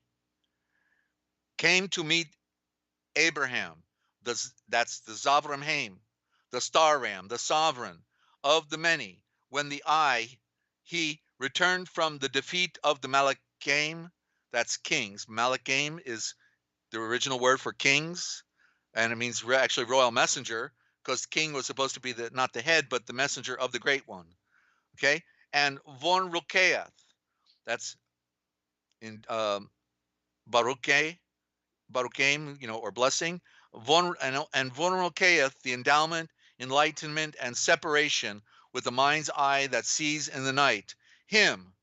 came to meet Abraham. That's the Zavramhaim, the star ram, the sovereign of the many. When he returned from the defeat of the Malakaim, that's kings. Malakaim is the original word for kings, and it means actually royal messenger, because king was supposed to be not the head, but the messenger of the great one. Okay, and von Rukeath, that's in Barukaim, or blessing. And von Rukeath, the endowment, enlightenment, and separation with the mind's eye that sees in the night. Him,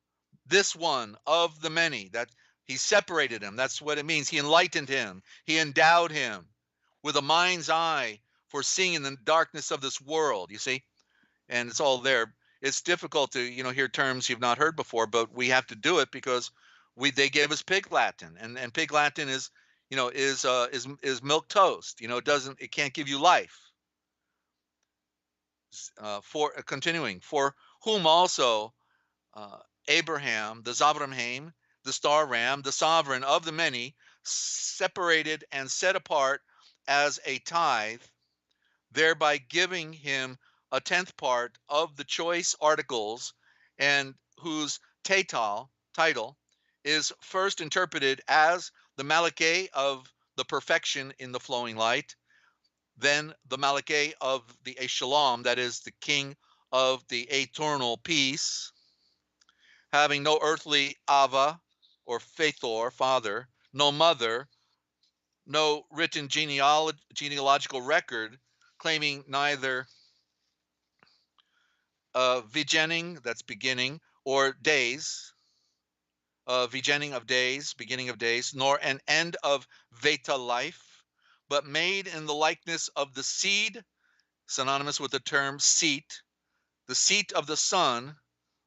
this one of the many, that he separated him. That's what it means. He enlightened him. He endowed him with a mind's eye for seeing in the darkness of this world, you see? And it's all there. it's difficult to, hear terms you've not heard before, but we have to do it because they gave us Pig Latin, and Pig Latin is, is milk toast. It can't give you life. For continuing, for whom also Abraham, the Zavramhaim, the star ram, the sovereign of the many, separated and set apart as a tithe, thereby giving him a tenth part of the choice articles, and whose title is first interpreted as the Malakeh of the perfection in the flowing light, then the Malakeh of the Shalom, that is the king of the eternal peace, having no earthly Ava or Faithor, father, no mother, no written genealogical record, claiming neither beginning, that's beginning, or days, beginning of days, nor an end of Veta life, but made in the likeness of the seed, synonymous with the term seat, the seat of the Son,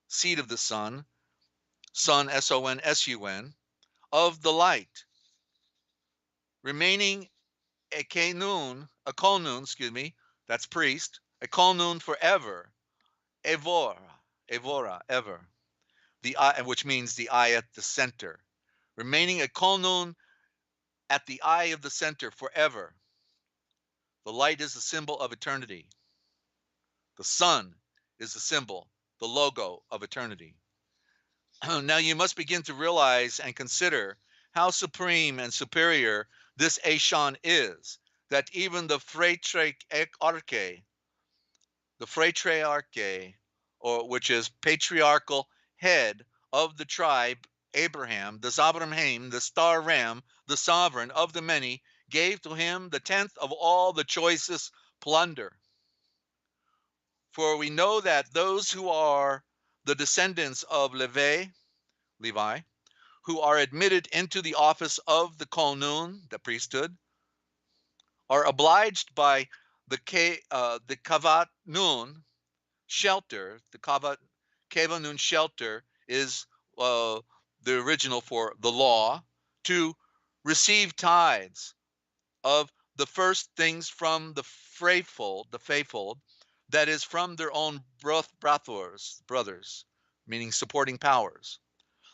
seed of the Son, Son, S-O-N-S-U-N, of the light, remaining a konun, that's priest, a konun forever, evora, ever, the eye, which means the eye at the center, remaining a konun at the eye of the center forever. The light is the symbol of eternity. The Son is the symbol, the logo of eternity. Now you must begin to realize and consider how supreme and superior this Eshon is, that even the Phratrarche, or which is patriarchal head of the tribe, Abraham, the Zavramhaim, the star ram, the sovereign of the many, gave to him the tenth of all the choicest plunder. For we know that those who are the descendants of Levi, who are admitted into the office of the Konun, the priesthood, are obliged by the Kavat Nun shelter. The Kavat Nun shelter is the original for the law, to receive tithes of the first things from the faithful, that is from their own brothers, meaning supporting powers,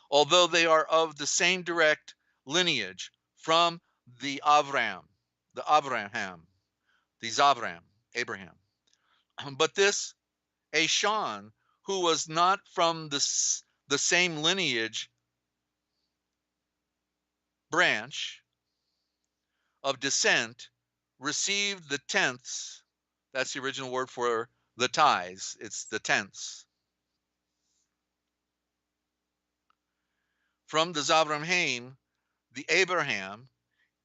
although they are of the same direct lineage from the Abraham, Abraham. But this Eshon, who was not from the same lineage, branch of descent, received the tenths. That's the original word for the tithes. It's the tenths. From the Zavramhaim, the Abraham,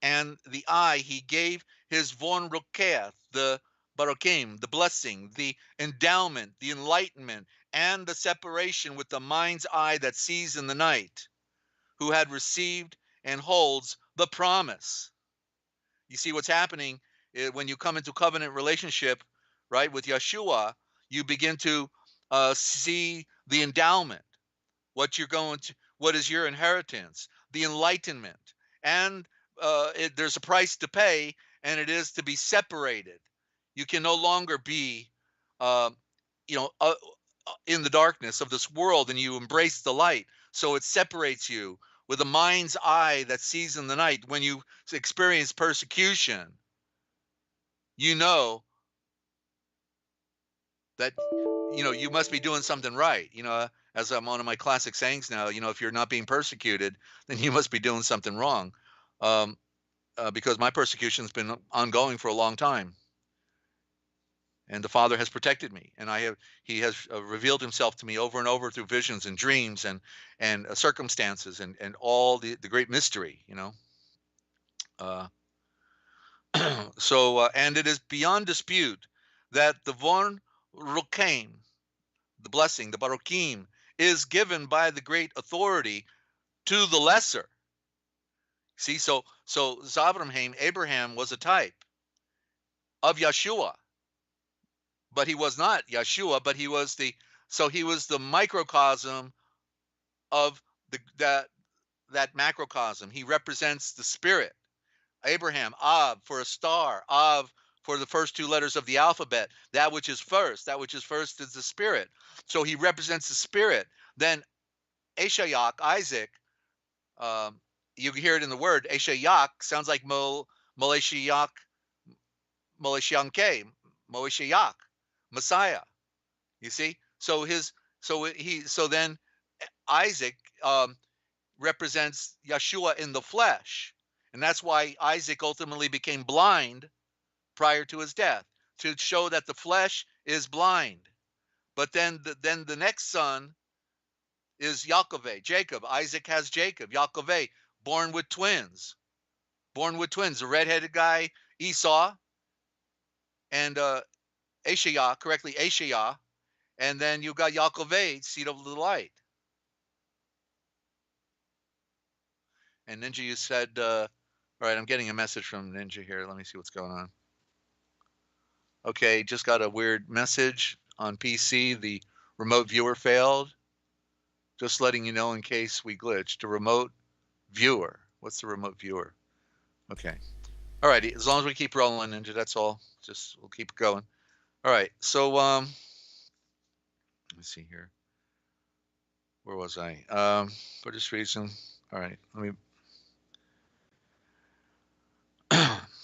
and the eye he gave his von Roketh, the Barokim, the blessing, the endowment, the enlightenment, and the separation with the mind's eye that sees in the night, who had received and holds the promise. You see what's happening when you come into covenant relationship, right, with Yeshua, you begin to see the endowment, what is your inheritance, the enlightenment, and there's a price to pay, and it is to be separated. You can no longer be, in the darkness of this world, and you embrace the light. So it separates you with a mind's eye that sees in the night. When you experience persecution, you know that, you must be doing something right. As I'm one of my classic sayings now, if you're not being persecuted, then you must be doing something wrong. Because my persecution's been ongoing for a long time. And the Father has protected me, and he has revealed himself to me over and over through visions and dreams and circumstances and all the great mystery, So, and it is beyond dispute that the von Rokaim, the blessing, the Barokim, is given by the great authority to the lesser. See, so Zavramhaim, Abraham, was a type of Yeshua. But he was not Yeshua, but he was the So he was the microcosm of that macrocosm. He represents the spirit. Abraham, Av for a star, Av for the first two letters of the alphabet, that which is first. That which is first is the spirit. So he represents the spirit. Then Eshayak, Isaac, you hear it in the word. Eshayak sounds like Moeshiach, Moeshianke, Moeshiach, Messiah. You see? So then Isaac represents Yeshua in the flesh. And that's why Isaac ultimately became blind prior to his death, to show that the flesh is blind. But then the next son is Yaakov, Jacob. Isaac has Jacob, Yaakov, born with twins. The redheaded guy, Esau, and Ashayah, correctly, Ashayah. And then you got Yaakov, seed of the light. And Ninja, you said, all right, I'm getting a message from Ninja here. Let me see what's going on. Okay, just got a weird message on PC. The remote viewer failed. Just letting you know in case we glitched. A remote viewer. What's the remote viewer? Okay. All righty. As long as we keep rolling, Ninja, that's all. Just we'll keep going. All right. So let me see here. Where was I? For this reason. All right. Let me.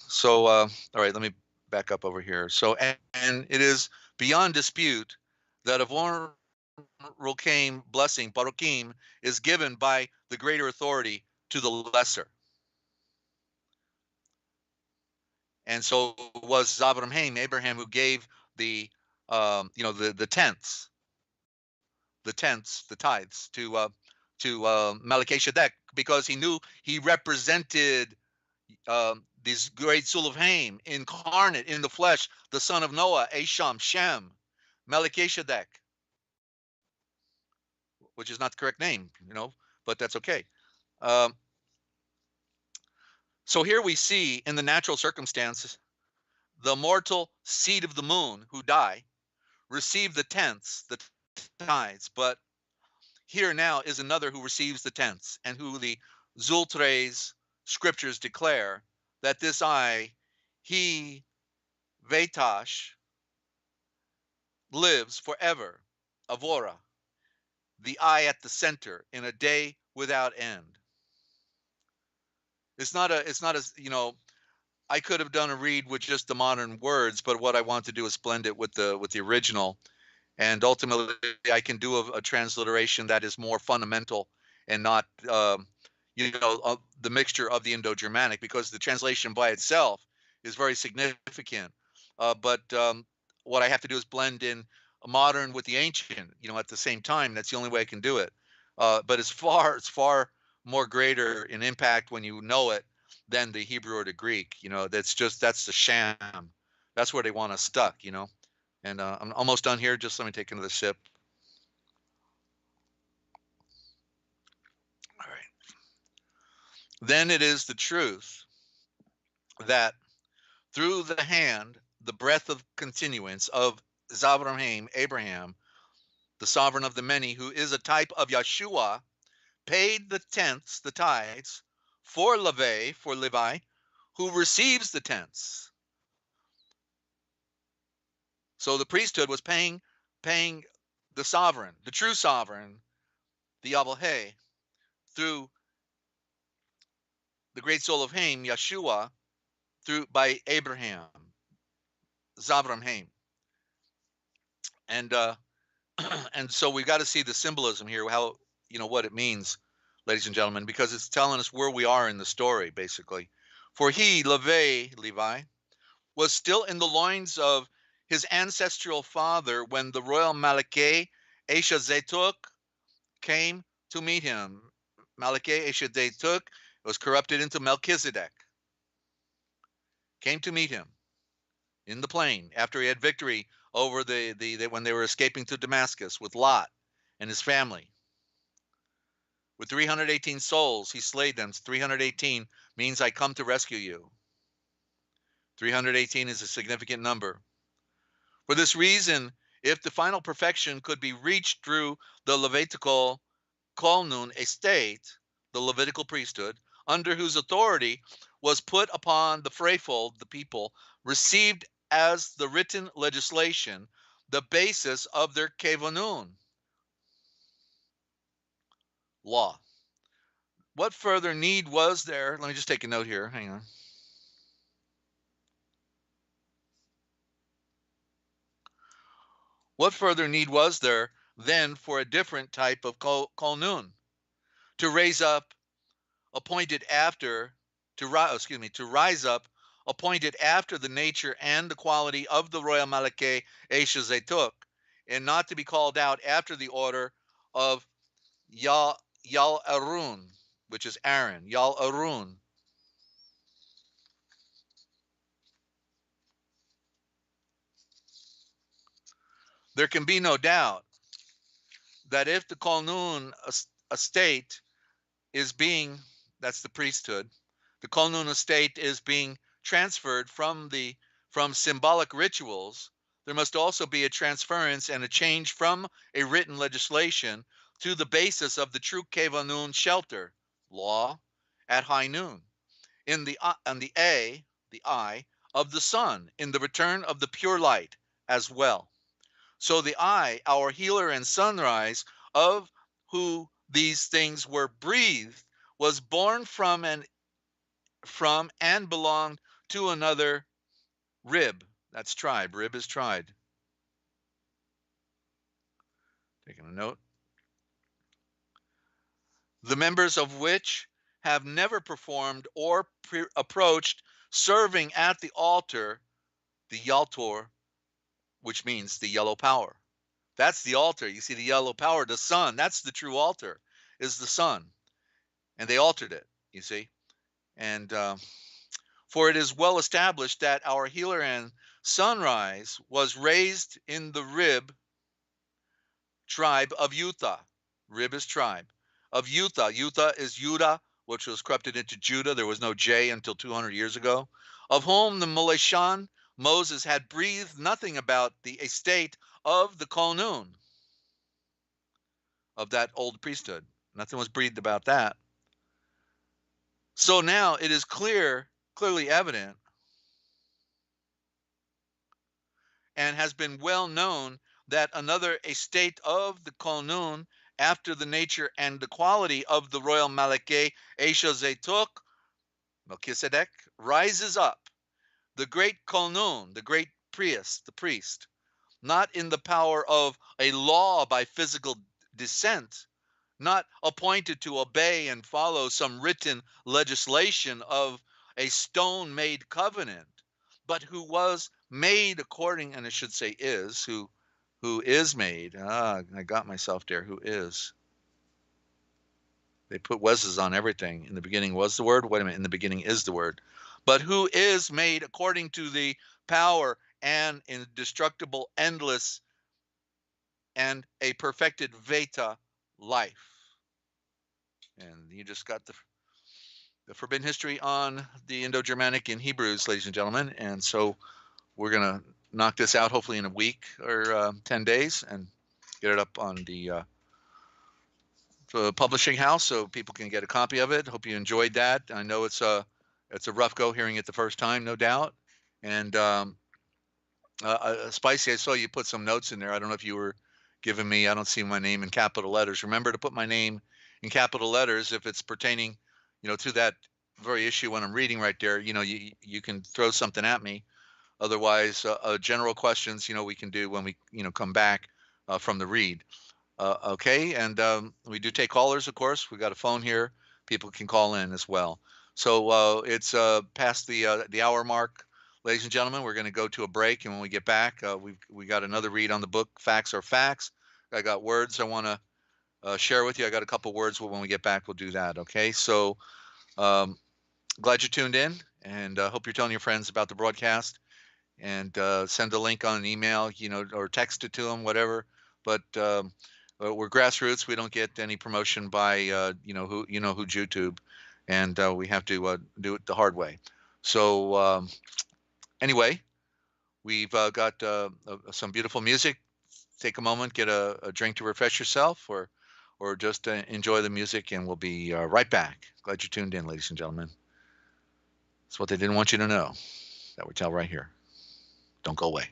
So all right. Let me back up over here. So and it is beyond dispute that Avon Rokaim blessing, Baruchim, is given by the greater authority to the lesser. And so it was Zavram Abraham, who gave the the tenths, the tithes to Melchizedek, because he knew he represented this great Sul of Haim, incarnate in the flesh, the son of Noah, Asham, Shem, Melchizedek, which is not the correct name, but that's okay. So here we see in the natural circumstances, the mortal seed of the moon who die receive the tenths, the tithes, but here now is another who receives the tenths, and who the Zultres scriptures declare that this he, Vetash, lives forever, Avora, the I at the center, in a day without end. It's not as, I could have done a read with just the modern words, but what I want to do is blend it with the original. And ultimately I can do a transliteration that is more fundamental and not, the mixture of the Indo-Germanic, because the translation by itself is very significant. But what I have to do is blend in a modern with the ancient, at the same time. That's the only way I can do it. But it's far more greater in impact when you know it than the Hebrew or the Greek. That's the sham. That's where they want us stuck, And I'm almost done here. Just let me take another sip. All right. Then it is the truth that through the hand, the breath of continuance of Zavram, Abraham, the sovereign of the many, who is a type of Yeshua, paid the tenths, the tithes, for Levi, who receives the tenths. So the priesthood was paying the sovereign, the true sovereign, the Yahweh, through the great soul of Haim, Yeshua, by Abraham, Zavram Haim. And and so we've got to see the symbolism here, how, what it means, ladies and gentlemen, because it's telling us where we are in the story, basically. For he, Levi, was still in the loins of his ancestral father when the royal Malachai Eshazetuk came to meet him. Malachai Eshazetuk was corrupted into Melchizedek. Came to meet him in the plain after he had victory over when they were escaping to Damascus with Lot and his family. With 318 souls, he slayed them. 318 means I come to rescue you. 318 is a significant number. For this reason, if the final perfection could be reached through the Levitical Kolnun estate, the Levitical priesthood, under whose authority was put upon the Freefold, the people, received as the written legislation, the basis of their Kevanun law. What further need was there? Let me just take a note here. Hang on. What further need was there then for a different type of Kolnun to raise up appointed after to rise up appointed after the nature and the quality of the royal Malakeh Esha Zaytuk, and not to be called out after the order of Yal Arun, which is Aaron, Yal Arun. There can be no doubt that if the Kolnun estate is being, that's the priesthood, the Kolnun estate is being transferred from symbolic rituals, there must also be a transference and a change from a written legislation to the basis of the true Kevanun shelter law at high noon, in the eye of the sun, in the return of the pure light as well. So the eye, our healer and sunrise, of who these things were breathed, was born from and belonged to another rib. That's tribe. Rib is tribe. Taking a note. The members of which have never performed or approached serving at the altar, the Yaltor, which means the yellow power. That's the altar. You see the yellow power, the sun. That's the true altar, is the sun. And they altered it, you see. And for it is well established that our healer and sunrise was raised in the rib tribe of Utah. Rib is tribe of Utah. Utah is Judah, which was corrupted into Judah. There was no J until 200 years ago. Of whom the Moleshan Moses had breathed nothing about the estate of the Kolnun, of that old priesthood. Nothing was breathed about that. So now it is clearly evident, and has been well known, that another estate of the Kolnun, after the nature and the quality of the royal Malakeh Esha Zaytuk, Melchizedek, rises up, the great Kolnun, the great priest, the priest, not in the power of a law by physical descent, not appointed to obey and follow some written legislation of a stone-made covenant, but who was made according, and I should say is, who is made. I got myself there. Who is? They put was's on everything. In the beginning was the word. Wait a minute. In the beginning is the word. But who is made according to the power and indestructible, endless, and a perfected Veta life. And you just got the forbidden history on the Indo-Germanic in Hebrews, ladies and gentlemen. And so we're going to knock this out hopefully in a week or 10 days and get it up on the publishing house so people can get a copy of it. Hope you enjoyed that. I know it's a rough go hearing it the first time, no doubt. And Spicy, I saw you put some notes in there. I don't know if you were giving me, I don't see my name in capital letters. Remember to put my name in capital letters if it's pertaining, to that very issue when I'm reading right there. You can throw something at me. Otherwise, general questions, we can do when we, come back from the read. Okay, and we do take callers, of course. We got a phone here. People can call in as well. So it's past the hour mark, ladies and gentlemen. We're going to go to a break, and when we get back, we got another read on the book, Facts Are Facts. I got words I want to share with you. I got a couple words. When we get back, we'll do that. Okay, so glad you tuned in, and hope you're telling your friends about the broadcast. And send a link on an email, or text it to them, whatever. But we're grassroots. We don't get any promotion by who YouTube, and we have to do it the hard way. So anyway, we've got some beautiful music take a moment, get a drink to refresh yourself, or just enjoy the music, and we'll be right back. Glad you tuned in, ladies and gentlemen. It's what they didn't want you to know that we tell right here. Don't go away.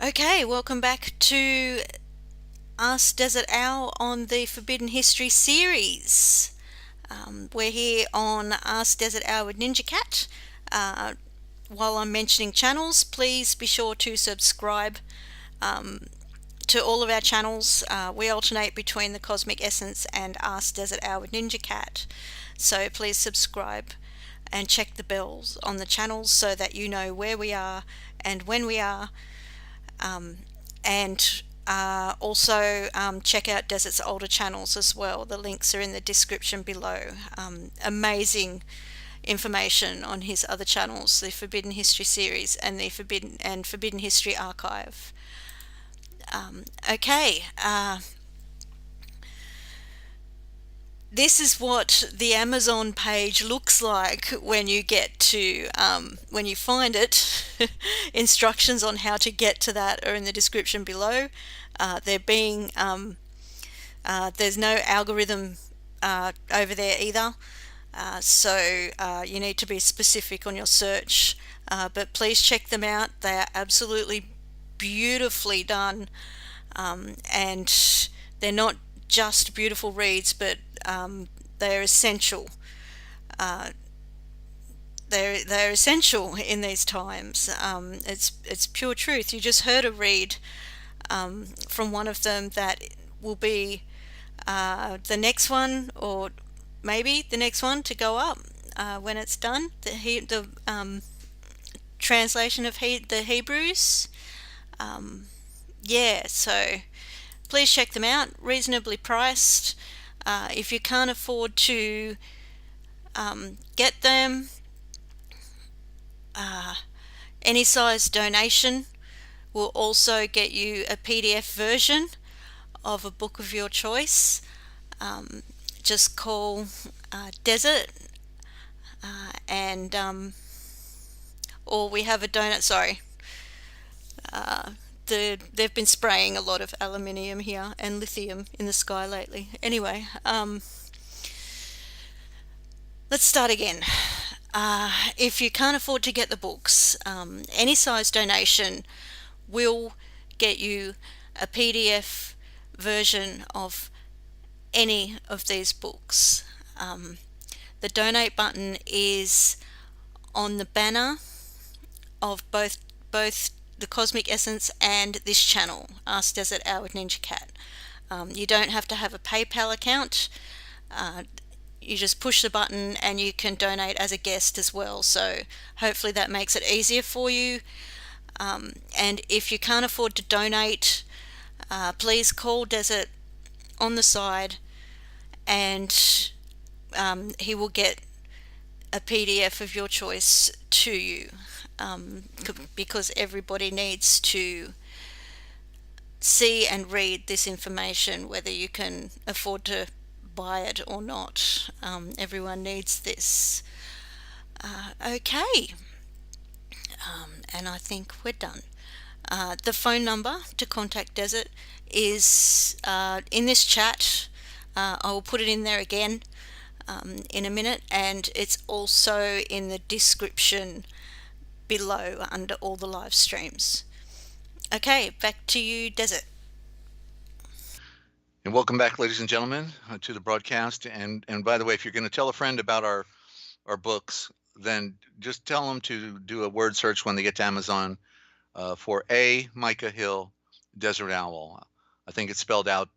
Okay, welcome back to Ask Desert Owl on the Forbidden History series. We're here on Ask Desert Owl with Ninja Cat. While I'm mentioning channels, please be sure to subscribe to all of our channels. We alternate between the Cosmic Essence and Ask Desert Owl with Ninja Cat. So please subscribe and check the bells on the channels so that you know where we are and when we are. And also check out Desert's older channels as well. The links are in the description below. Amazing information on his other channels, the Forbidden History series and the Forbidden History archive. Okay, this is what the Amazon page looks like when you get to when you find it. Instructions on how to get to that are in the description below. There's no algorithm over there either, so you need to be specific on your search, but please check them out. They are absolutely beautifully done, and they're not just beautiful reads, but they're essential. They're essential in these times. It's pure truth. You just heard a read from one of them that will be the next one, or maybe the next one to go up when it's done. The translation of the Hebrews. Yeah, so please check them out. Reasonably priced. If you can't afford to get them, any size donation will also get you a PDF version of a book of your choice. Just call Desert and or we have a donut. Sorry. They've been spraying a lot of aluminium here and lithium in the sky lately. Anyway, let's start again. If you can't afford to get the books, any size donation will get you a PDF version of any of these books. The donate button is on the banner of both the Cosmic Essence and this channel, Ask Desert Owl with Ninja Cat. You don't have to have a PayPal account. You just push the button and you can donate as a guest as well. So hopefully that makes it easier for you. And if you can't afford to donate, please call Desert on the side and he will get a PDF of your choice to you. Because everybody needs to see and read this information, whether you can afford to buy it or not. Everyone needs this. Okay, and I think we're done. The phone number to contact Desert is in this chat. I will put it in there again in a minute, and it's also in the description below under all the live streams. Okay, back to you, Desert. And welcome back, ladies and gentlemen, to the broadcast. And by the way, if you're going to tell a friend about our books, then just tell them to do a word search when they get to Amazon for A. Micah Hill Desert Owl. I think it's spelled out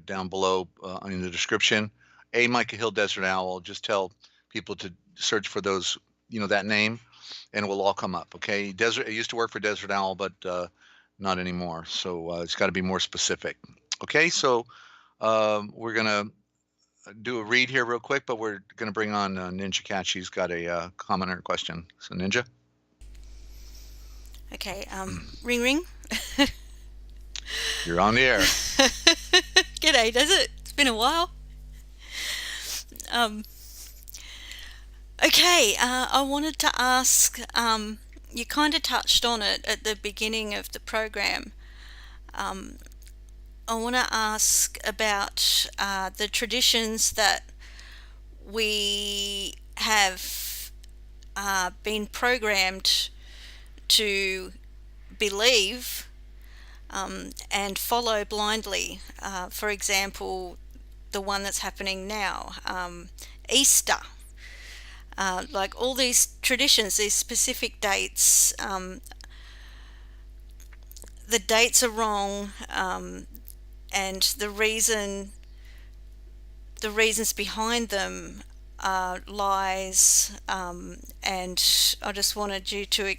down below in the description. A. Micah Hill Desert Owl. Just tell people to search for those, that name, and it will all come up. Okay, Desert. It used to work for Desert Owl, but not anymore. So it's got to be more specific. Okay, so we're gonna do a read here real quick, but we're gonna bring on Ninja Cat. She's got a comment or question. So Ninja. Okay. Ring ring. You're on the air. G'day, Desert. It's been a while. Okay, I wanted to ask, you kind of touched on it at the beginning of the program. I want to ask about the traditions that we have been programmed to believe and follow blindly. For example, the one that's happening now, Easter. Like all these traditions, these specific dates, the dates are wrong, and the reasons behind them are lies. And I just wanted you to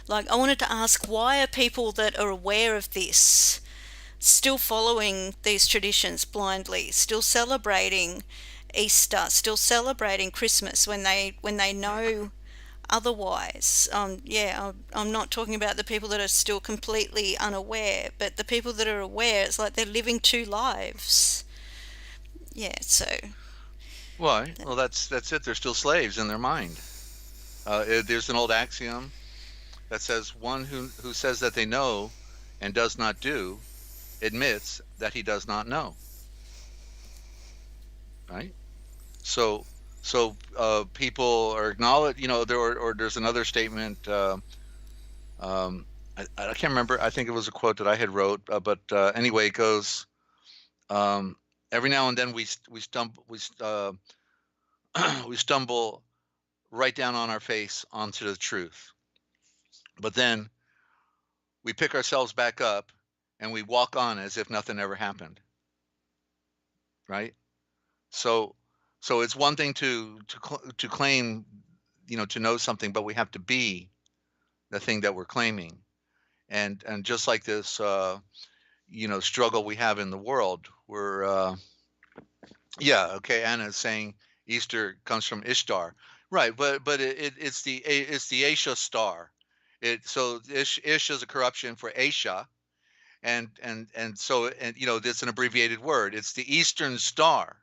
I wanted to ask, why are people that are aware of this still following these traditions blindly, still celebrating Easter, still celebrating Christmas when they know otherwise? I'm not talking about the people that are still completely unaware, but the people that are aware, it's like they're living two lives. Yeah, so Why? Well, that's it. They're still slaves in their mind. There's an old axiom that says one who says that they know and does not do admits that he does not know. Right? So people are acknowledge. There's another statement. I can't remember. I think it was a quote that I had wrote, but anyway, it goes. Every now and then we stumble we stumble right down on our face onto the truth, but then we pick ourselves back up and we walk on as if nothing ever happened. Right? So it's one thing to claim, to know something, but we have to be the thing that we're claiming. And just like this, struggle we have in the world, we're Anna is saying Easter comes from Ishtar, right? But it's the Aisha star. Ish is a corruption for Aisha, and so it's an abbreviated word. It's the Eastern Star.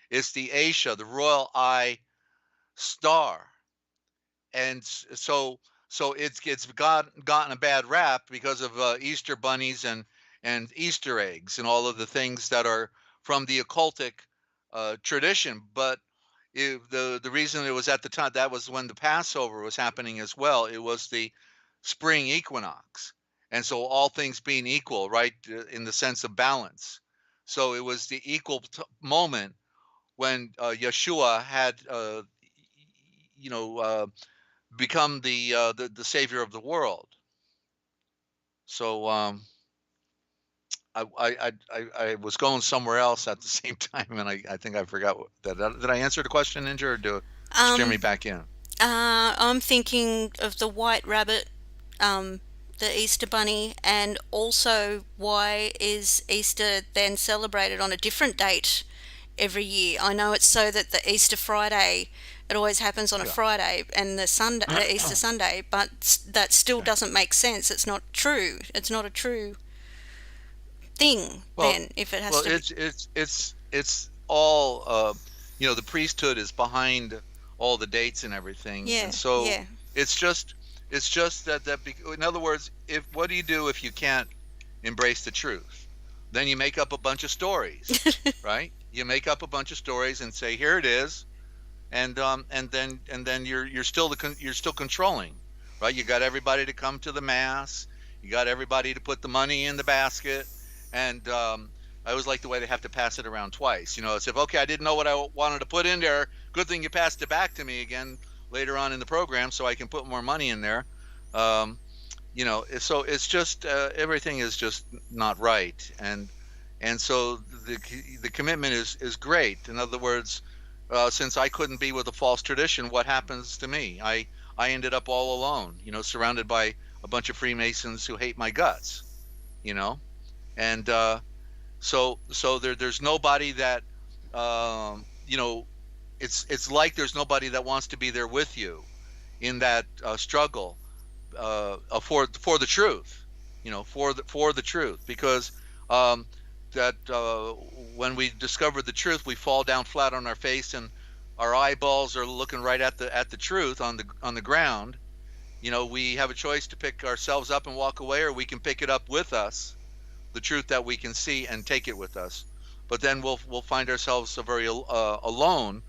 It's the Aisha, the royal eye star, and so it's gotten a bad rap because of Easter bunnies and Easter eggs and all of the things that are from the occultic tradition. But the reason it was at the time, that was when the Passover was happening as well. It was the spring equinox, and so all things being equal, right, in the sense of balance. So it was the equal moment when Yeshua had become the savior of the world. So I was going somewhere else at the same time, and I think I forgot that. Did I answer the question, Ninja, or steer me back in? I'm thinking of the white rabbit, the Easter bunny, and also, why is Easter then celebrated on a different date every year? I know it's so that the Easter Friday, it always happens on a Yeah. Friday, and the Sunday, Easter Sunday, but that still doesn't make sense. It's not true. It's not a true thing Well, then, if it has well, to be. it's all the priesthood is behind all the dates and everything, Yeah, and so yeah. it's just in other words, what do you do if you can't embrace the truth? Then you make up a bunch of stories, right? You make up a bunch of stories and say, here it is, and then you're still controlling, right? You got everybody to come to the mass, you got everybody to put the money in the basket, and I always like the way they have to pass it around twice. It's if, okay, I didn't know what I wanted to put in there. Good thing you passed it back to me again later on in the program, so I can put more money in there. So it's just everything is just not right, and so the commitment is great. In other words, since I couldn't be with a false tradition, what happens to me? I ended up all alone, surrounded by a bunch of Freemasons who hate my guts, and so there's nobody that it's like there's nobody that wants to be there with you in that struggle for the truth, for the truth, because that when we discover the truth, we fall down flat on our face and our eyeballs are looking right at the truth on the ground. We have a choice to pick ourselves up and walk away, or we can pick it up with us, the truth that we can see, and take it with us. But then we'll find ourselves very alone,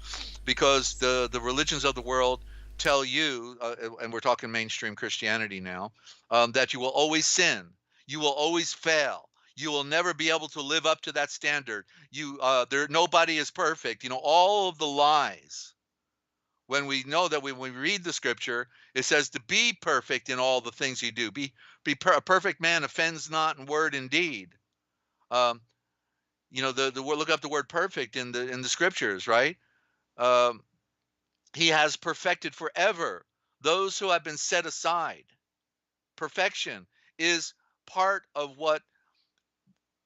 because the religions of the world tell you, and we're talking mainstream Christianity now, that you will always sin. you will always fail. You will never be able to live up to that standard. Nobody is perfect. All of the lies. When we know that when we read the scripture, it says to be perfect in all the things you do. A perfect man offends not in word and deed. Um, look up the word perfect in the scriptures, right? Um, he has perfected forever those who have been set aside. Perfection is part of what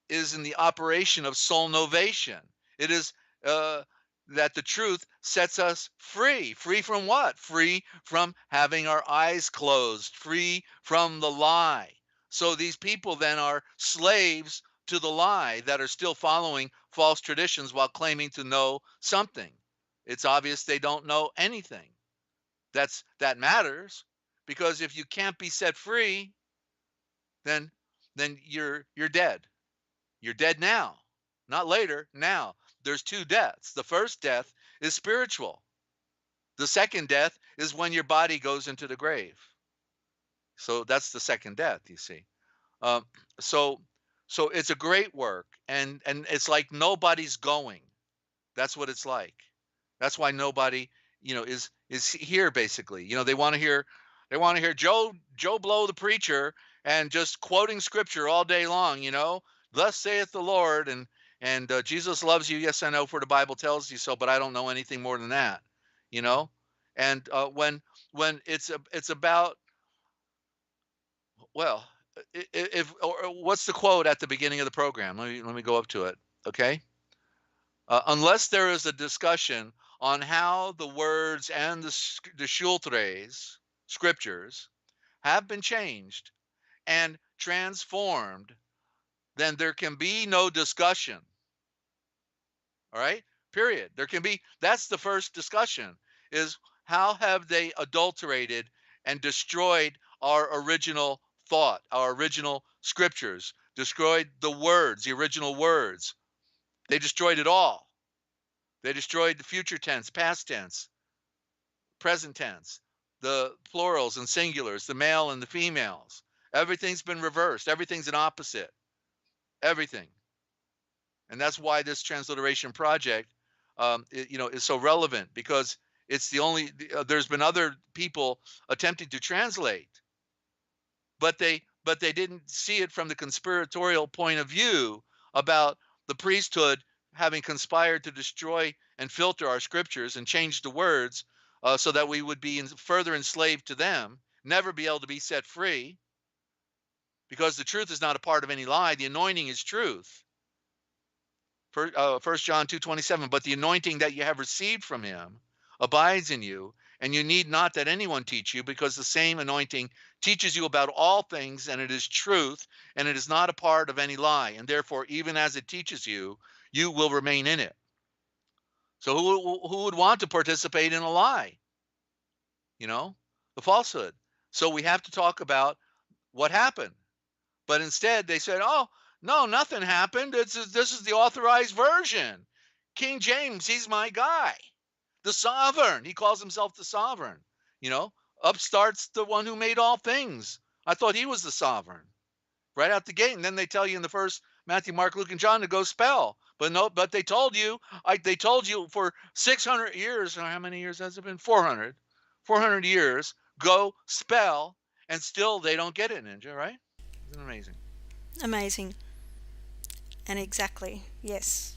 is in the operation of soul novation. It is that the truth sets us free. Free from what? Free from having our eyes closed, free from the lie. So these people then are slaves to the lie that are still following false traditions while claiming to know something. It's obvious they don't know anything. That matters, because if you can't be set free, then you're dead. You're dead now, not later, now. There's two deaths. The first death is spiritual. The second death is when your body goes into the grave. So that's the second death, you see. Um, so so it's a great work, and it's like nobody's going. That's what it's like. That's why nobody, is here basically. They want to hear Joe Blow the preacher and just quoting scripture all day long. Thus saith the Lord, and Jesus loves you. Yes, I know, for the Bible tells you so, but I don't know anything more than that. You know, and when it's about, well, if or what's the quote at the beginning of the program? Let me go up to it. Okay. Unless there is a discussion on how the words and the Schultres, scriptures, have been changed and transformed, then there can be no discussion. All right? Period. That's the first discussion, is how have they adulterated and destroyed our original thought, our original scriptures, destroyed the original words. They destroyed it all. They destroyed the future tense, past tense, present tense, the plurals and singulars, the male and the females. Everything's been reversed. Everything's an opposite. Everything. And that's why this transliteration project, is so relevant, because it's the only. There's been other people attempting to translate, but they didn't see it from the conspiratorial point of view about the priesthood having conspired to destroy and filter our scriptures and change the words, so that we would be further enslaved to them, never be able to be set free, because the truth is not a part of any lie. The anointing is truth. 1 John 2:27, but the anointing that you have received from him abides in you, and you need not that anyone teach you, because the same anointing teaches you about all things, and it is truth, and it is not a part of any lie. And therefore, even as it teaches you, you will remain in it. So who would want to participate in a lie? The falsehood. So we have to talk about what happened. But instead, they said, oh, no, nothing happened. This is the authorized version. King James, he's my guy. The sovereign. He calls himself the sovereign. Up starts the one who made all things. I thought he was the sovereign right out the gate. And then they tell you in the first Matthew, Mark, Luke, and John to go spell. But no, but they told you for 600 years, or how many years has it been? 400 years, go spell, and still they don't get it, Ninja, right? Isn't it amazing? Amazing. And exactly, yes.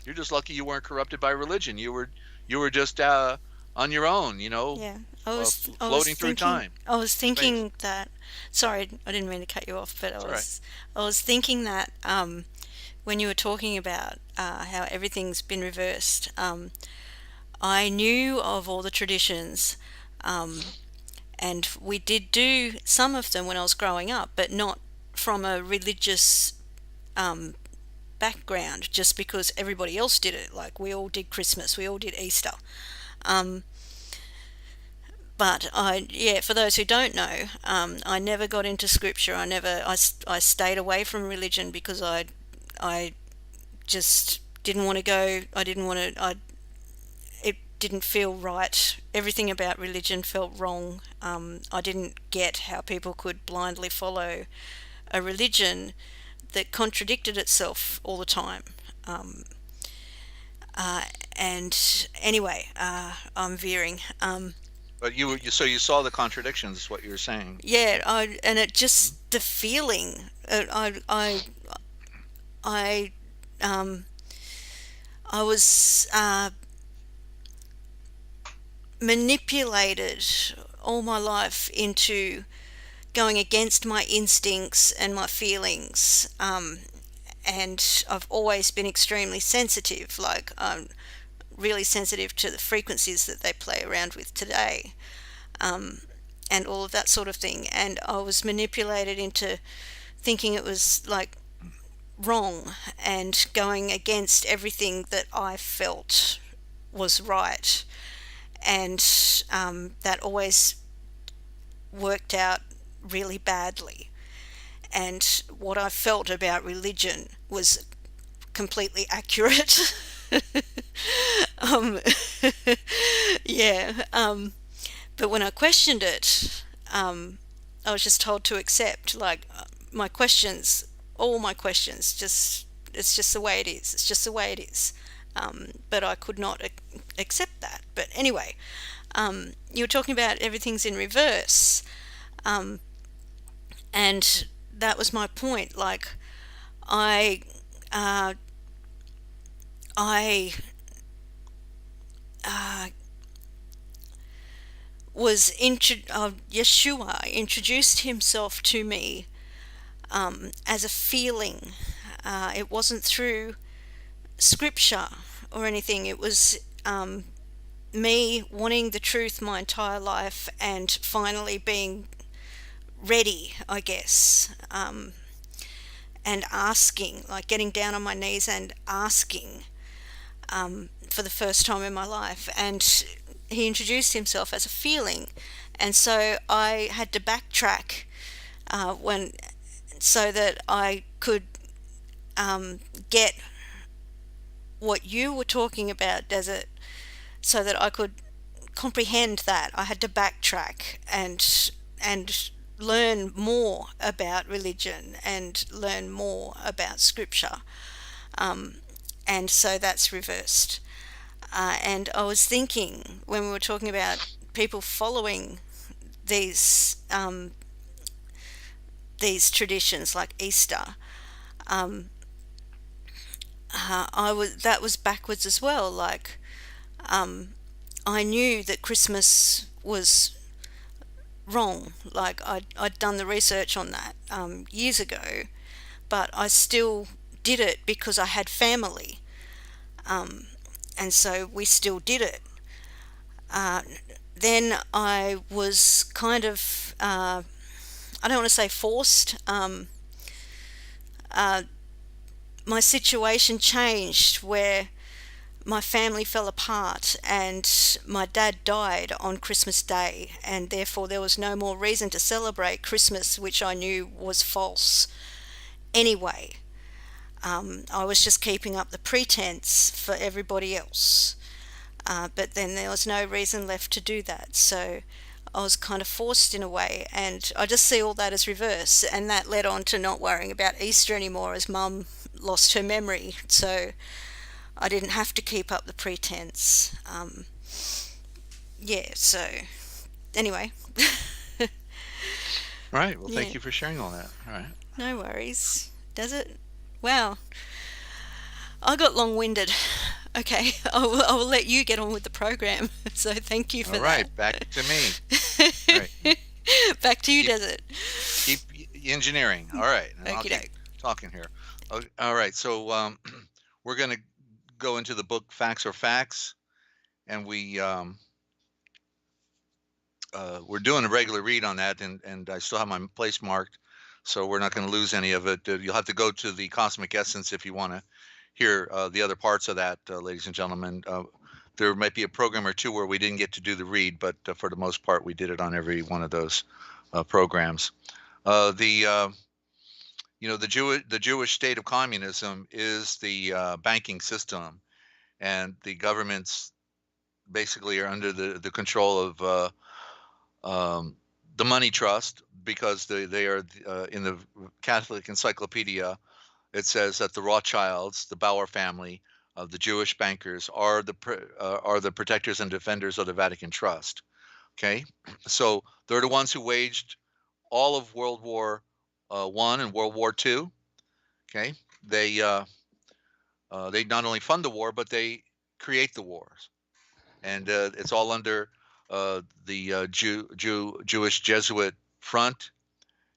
You're just lucky you weren't corrupted by religion. You were just on your own, Yeah. floating through time. I was thinking that. Sorry, I didn't mean to cut you off, but I was thinking that when you were talking about how everything's been reversed, I knew of all the traditions, and we did do some of them when I was growing up, but not from a religious background, just because everybody else did it. Like, we all did Christmas, we all did Easter. But for those who don't know, I never got into scripture. I stayed away from religion because I just didn't want to go. It didn't feel right. Everything about religion felt wrong. I didn't get how people could blindly follow a religion that contradicted itself all the time. Um, and anyway, I'm veering. But so you saw the contradictions, is what you're saying. Yeah, and it Mhm. just the feeling. I um, I was manipulated all my life into going against my instincts and my feelings. And I've always been extremely sensitive. Like I'm really sensitive to the frequencies that they play around with today, and all of that sort of thing. And I was manipulated into thinking it was like wrong and going against everything that I felt was right. And that always worked out really badly. And what I felt about religion was completely accurate. um, yeah. But when I questioned it, I was just told to accept, like, my questions, all my questions, just, it's just the way it is. It's just the way it is. But I could not accept that. But anyway, you were talking about everything's in reverse. Um, and that was my point. Like, I, uh, I uh, Yeshua introduced himself to me as a feeling. It wasn't through scripture or anything. It was me wanting the truth my entire life and finally being ready, I guess, and asking, like getting down on my knees and asking for the first time in my life. And he introduced himself as a feeling. And so I had to backtrack when so that I could get what you were talking about, Desert, so that I could comprehend that. I had to backtrack and learn more about religion and learn more about scripture. And so that's reversed. And I was thinking when we were talking about people following these these traditions like Easter, I was that was backwards as well. Like I knew that Christmas was wrong. Like I'd done the research on that years ago, but I still did it because I had family, and so we still did it. Uh, then I was kind of, I don't want to say forced. My situation changed where my family fell apart and my dad died on Christmas Day, and therefore there was no more reason to celebrate Christmas, which I knew was false anyway. I was just keeping up the pretense for everybody else. But then there was no reason left to do that. So I was kind of forced in a way, and I just see all that as reverse. And that led on to not worrying about Easter anymore as Mum lost her memory. So I didn't have to keep up the pretense. Yeah, so anyway, All right. Well, yeah, thank you for sharing all that. All right. no worries. Does it? Wow, I got long winded. Okay, I will let you get on with the program. So thank you All for that. right. Back to me. All right. Back to you, Keep Desert. keep engineering. All right, and I'll Okie keep doke. talking here. All right. So we're going to go into the book Facts or Facts, and we're doing a regular read on that, and I still have my place marked, so we're not going to lose any of it. You'll have to go to the Cosmic Essence if you want to hear the other parts of that, ladies and gentlemen. There might be a program or two where we didn't get to do the read, but for the most part, we did it on every one of those programs. The the Jewish state of communism is the banking system, and the governments basically are under the control of um, the money trust, because they are in the Catholic Encyclopedia. It says that the Rothschilds, the Bauer family, the Jewish bankers, are the protectors and defenders of the Vatican Trust. Okay, so they're the ones who waged all of World War I and World War II. Okay, they not only fund the war, but they create the wars, and it's all under the Jewish Jesuit front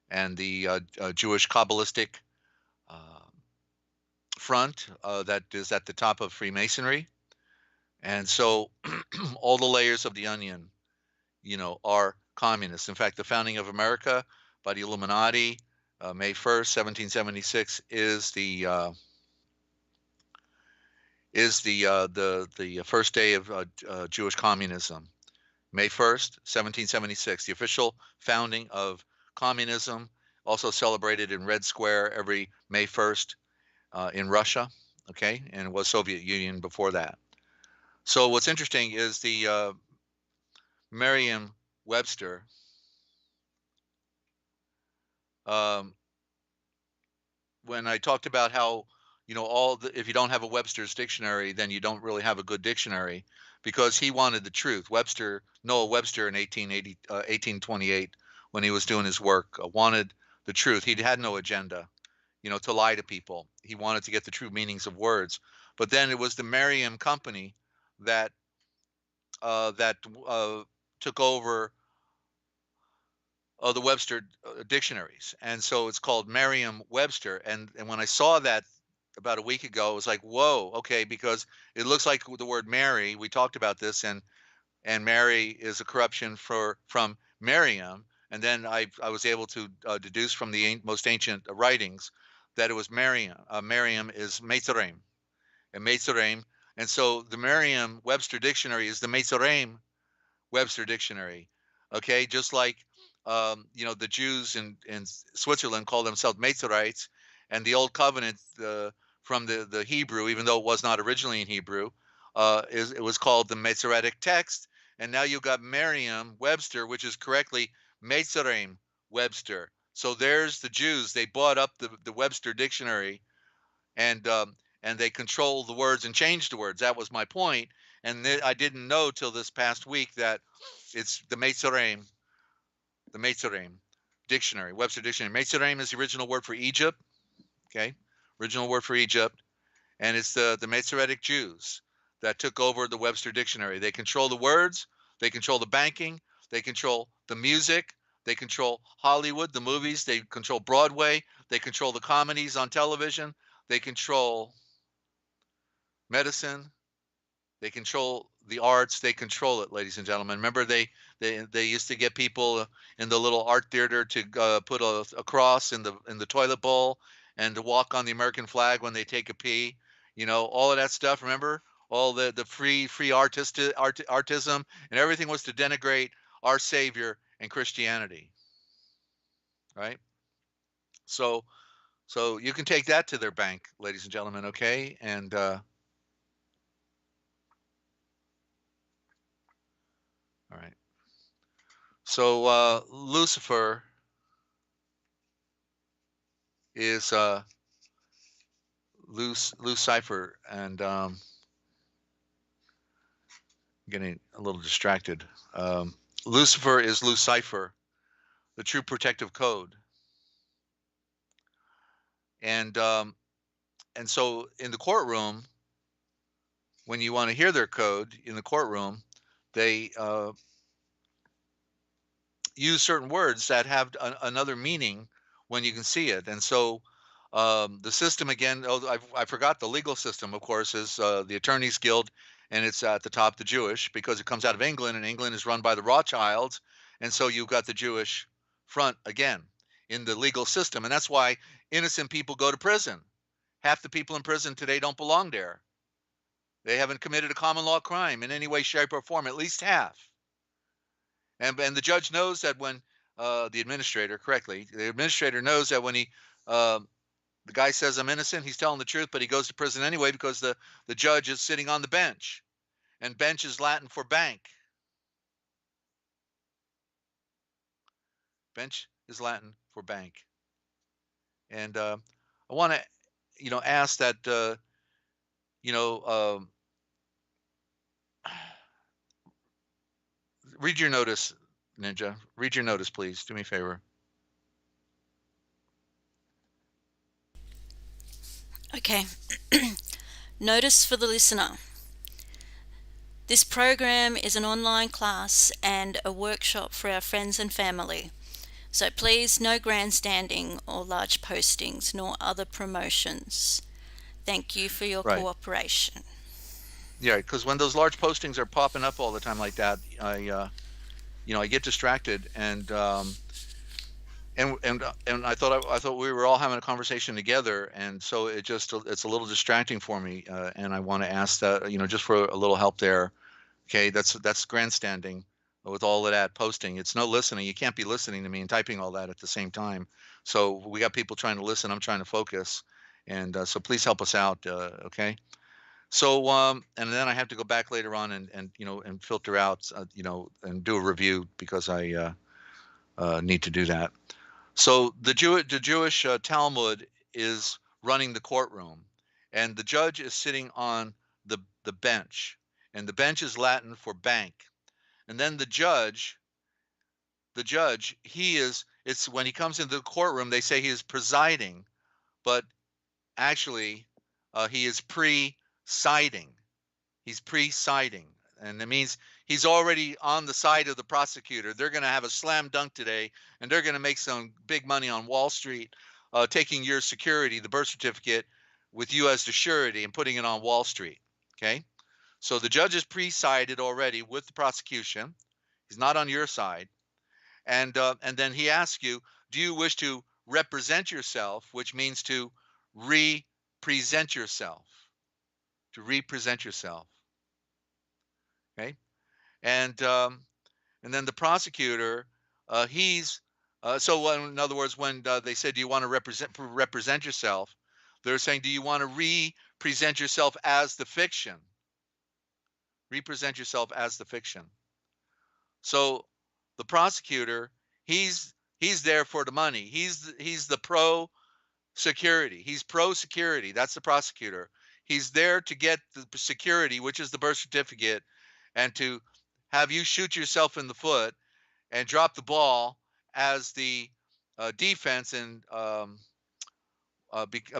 and the Jewish Kabbalistic uh, front that is at the top of Freemasonry. And so all the layers of the onion, are communists. In fact, the founding of America by the Illuminati, May 1st, 1776, is the first day of Jewish communism. May 1st, 1776, the official founding of communism, also celebrated in Red Square every May 1st in Russia, okay, and it was Soviet Union before that. So what's interesting is the Merriam-Webster when I talked about how, if you don't have a Webster's dictionary, then you don't really have a good dictionary, because he wanted the truth. Noah Webster in 1828, when he was doing his work, wanted the truth. He had no agenda, to lie to people. He wanted to get the true meanings of words. But then it was the Merriam Company that took over the Webster dictionaries, and so it's called Merriam-Webster. And from I saw that about a week ago, it was like, whoa, okay, because it looks like the word Mary. We talked about this, and Mary is a corruption from Miriam, and then I was able to deduce from the most ancient writings that it was Miriam. Miriam is Meitzarim, and Meitzarim, and so the Merriam-Webster dictionary is the Meitzarim-Webster dictionary. Okay, just like the Jews in Switzerland call themselves Meitzerites, and the Old Covenant from the Hebrew, even though it was not originally in Hebrew, it was called the Masoretic text. And now you've got Merriam-Webster, which is correctly Meitzarim-Webster. So there's the Jews. They bought up the Webster dictionary, and they control the words and change the words. That was my point. And I didn't know till this past week that it's the Meitzarim dictionary, Webster dictionary. Meitzarim is the original word for Egypt. Okay, original word for Egypt, and it's the Masoretic Jews that took over the Webster dictionary. They control the words, they control the banking, they control the music, they control Hollywood, the movies, they control Broadway, they control the comedies on television, they control medicine, they control the arts, they control it, ladies and gentlemen. Remember, they used to get people in the little art theater to put a cross in the toilet bowl and to walk on the American flag when they take a pee. All of that stuff. Remember, all the free artism, and everything was to denigrate our Savior and Christianity. Right? So you can take that to their bank, ladies and gentlemen. Okay, and all right. So Lucifer is Lucifer, and getting a little distracted. Lucifer is Lucifer, the true protective code. And so in the courtroom, when you want to hear their code in the courtroom, they use certain words that have another meaning when you can see it. And so the system, again, I forgot the legal system, of course, is the Attorneys Guild, and it's at the top, the Jewish, because it comes out of England, and England is run by the Rothschilds. And so you've got the Jewish front again in the legal system. And that's why innocent people go to prison. Half the people in prison today don't belong there. They haven't committed a common law crime in any way, shape, or form, at least half. And the judge knows that when the administrator knows that when the guy says I'm innocent, he's telling the truth, but he goes to prison anyway because the judge is sitting on the bench, and bench is Latin for bank. Bench is Latin for bank. And I want to, ask that, you know, um, read your notice, Ninja. Read your notice, please. Do me a favor. Okay. Notice for the listener. This program is an online class and a workshop for our friends and family. So please, no grandstanding or large postings nor other promotions. Thank you for your Right. cooperation. Yeah, because when those large postings are popping up all the time like that, I get distracted, and I thought we were all having a conversation together, and so it's a little distracting for me, and I want to ask that, just for a little help there. Okay, that's grandstanding with all of that posting. It's no listening. You can't be listening to me and typing all that at the same time. So we got people trying to listen. I'm trying to focus, and so please help us out. Okay. So and then I have to go back later on and filter out, and do a review because I need to do that. So the Jewish Talmud is running the courtroom, and the judge is sitting on the bench, and the bench is Latin for bank. And then the judge, it's when he comes into the courtroom, they say he is presiding, but actually he is presiding. He's presiding, and it means he's already on the side of the prosecutor. They're going to have a slam dunk today, and they're going to make some big money on Wall Street, taking your security, the birth certificate, with you as the surety and putting it on Wall Street. Okay, so the judge is presided already with the prosecution. He's not on your side, and then he asks you, do you wish to represent yourself, which means to represent yourself, to represent yourself. Okay, and then the prosecutor, he's so in other words, when they said, do you want to represent yourself, they're saying, do you want to represent yourself as the fiction, represent yourself as the fiction. So the prosecutor, he's there for the money. He's the pro security. He's pro security. That's the prosecutor. He's there to get the security, which is the birth certificate, and to have you shoot yourself in the foot and drop the ball as the defense, and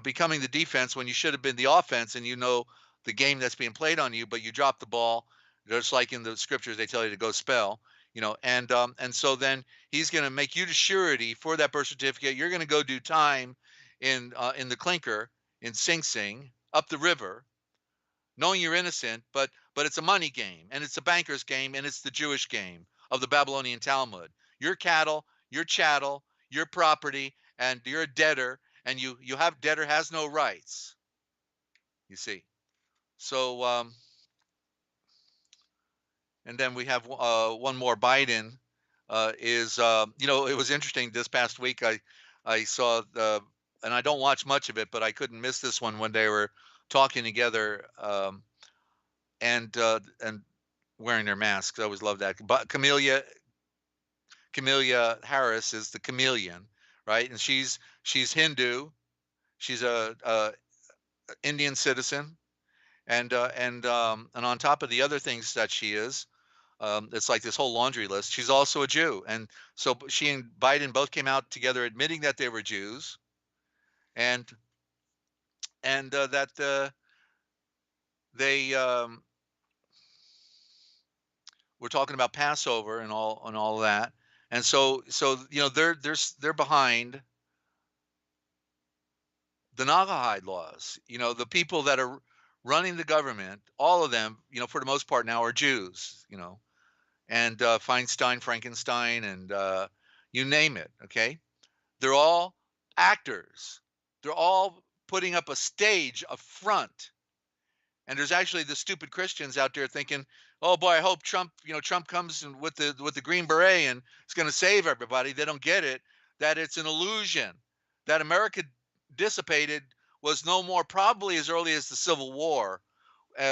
becoming the defense when you should have been the offense, and the game that's being played on you, but you drop the ball, just like in the scriptures they tell you to go spell, and so then he's going to make you the surety for that birth certificate. You're going to go do time in the clinker in Sing Sing up the river, knowing you're innocent, but it's a money game, and it's a banker's game, and it's the Jewish game of the Babylonian Talmud. Your cattle, your chattel, your property, and you're a debtor, and you have debtor has no rights. You see, so and then we have one more. Biden is it was interesting this past week. I saw and I don't watch much of it, but I couldn't miss this one when they were talking together, and wearing their masks. I always love that. But Camellia Harris is the chameleon, right? And she's Hindu. She's a Indian citizen, and on top of the other things that she is, it's like this whole laundry list. She's also a Jew, and so she and Biden both came out together admitting that they were Jews, and that they were talking about Passover and all of that, and so they're behind the Noahide laws. The people that are running the government, all of them, for the most part now are Jews. And Feinstein, Frankenstein, and you name it. Okay, they're all actors. They're all putting up a stage, a front. And there's actually the stupid Christians out there thinking, "Oh boy, I hope Trump comes in with the green beret and it's going to save everybody." They don't get it, that it's an illusion. That America dissipated was no more probably as early as the Civil War,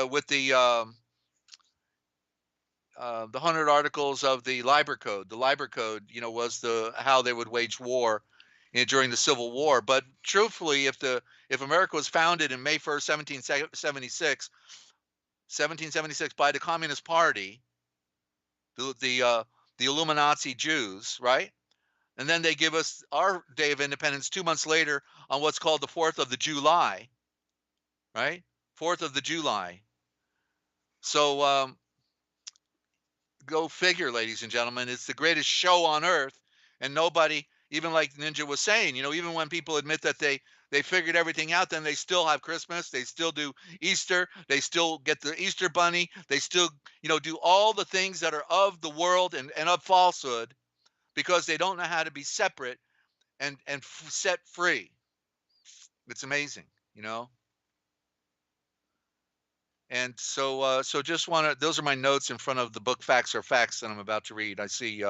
with the the 100 articles of the Liber Code. The Liber Code, was the how they would wage war during the Civil War. But truthfully, if America was founded in May 1st, 1776 by the Communist Party, the Illuminati Jews, right? And then they give us our Day of Independence 2 months later on what's called the 4th of the July, right? 4th of the July. So go figure, ladies and gentlemen. It's the greatest show on earth, and nobody, even like Ninja was saying, even when people admit that they figured everything out, then they still have Christmas, they still do Easter, they still get the Easter bunny, they still, do all the things that are of the world and of falsehood, because they don't know how to be separate and set free. It's amazing, And so just want to. Those are my notes in front of the book Facts Are Facts that I'm about to read. I see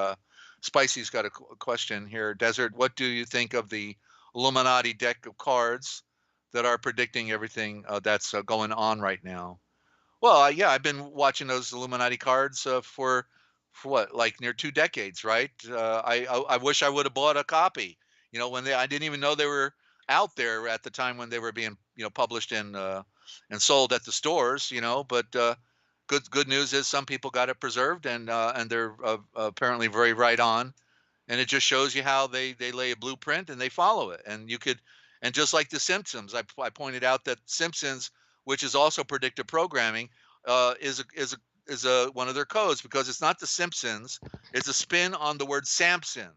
Spicy's got a question here. Desert, what do you think of the Illuminati deck of cards that are predicting everything that's going on right now? Well, yeah, I've been watching those Illuminati cards for what, like near 2 decades, right? I wish I would have bought a copy. I didn't even know they were out there at the time when they were being published and sold at the stores. But good news is some people got it preserved, and they're apparently very right on. And it just shows you how they lay a blueprint and they follow it. And just like the Simpsons, I pointed out that Simpsons, which is also predictive programming, is one of their codes, because it's not the Simpsons. It's a spin on the word Samson.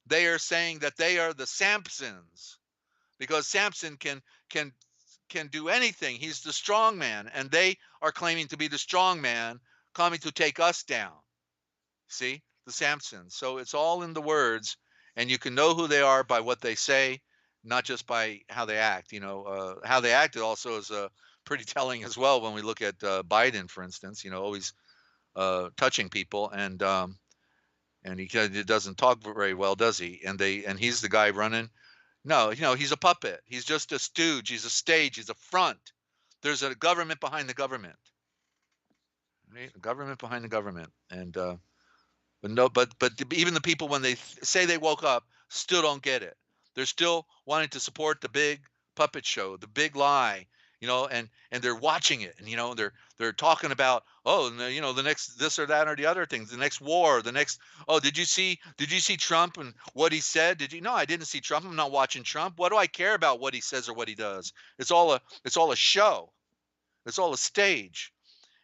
They are saying that they are the Samsons because Samson can do anything. He's the strong man, and they are claiming to be the strong man coming to take us down. See, the Samsons. So it's all in the words, and you can know who they are by what they say, not just by how they act. How they act also is pretty telling as well when we look at Biden, for instance. Always touching people, and he doesn't talk very well, does he? And he's the guy running. No, he's a puppet. He's just a stooge. He's a stage. He's a front. There's a government behind the government. Right? A government behind the government, and but even the people, when they say they woke up, still don't get it. They're still wanting to support the big puppet show, the big lie, and they're watching it, and they're talking about, oh, the next this or that or the other things, the next war, the next. Oh, did you see Trump and what he said? No, I didn't see Trump. I'm not watching Trump. What do I care about what he says or what he does? It's all a show. It's all a stage,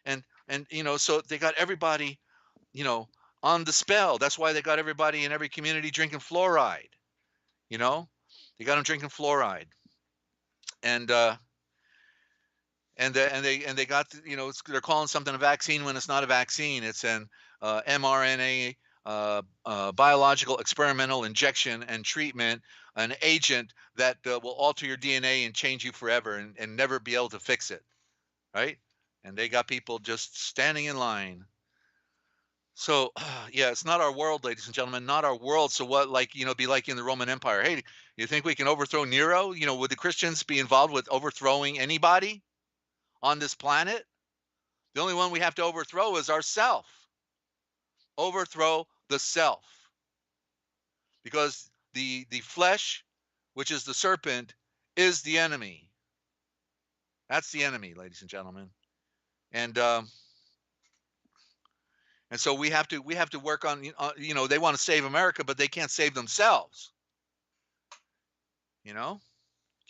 and so they got everybody, on the spell. That's why they got everybody in every community drinking fluoride. They got them drinking fluoride, and they got they're calling something a vaccine when it's not a vaccine. It's an mRNA biological experimental injection and treatment, an agent that will alter your DNA and change you forever and never be able to fix it, right? And they got people just standing in line. So yeah, it's not our world, ladies and gentlemen, not our world. So what, be like in the Roman Empire? Hey, you think we can overthrow Nero? Would the Christians be involved with overthrowing anybody on this planet? The only one we have to overthrow is ourself. Overthrow the self. Because the flesh, which is the serpent, is the enemy. That's the enemy, ladies and gentlemen. And so we have to work on, they want to save America, but they can't save themselves.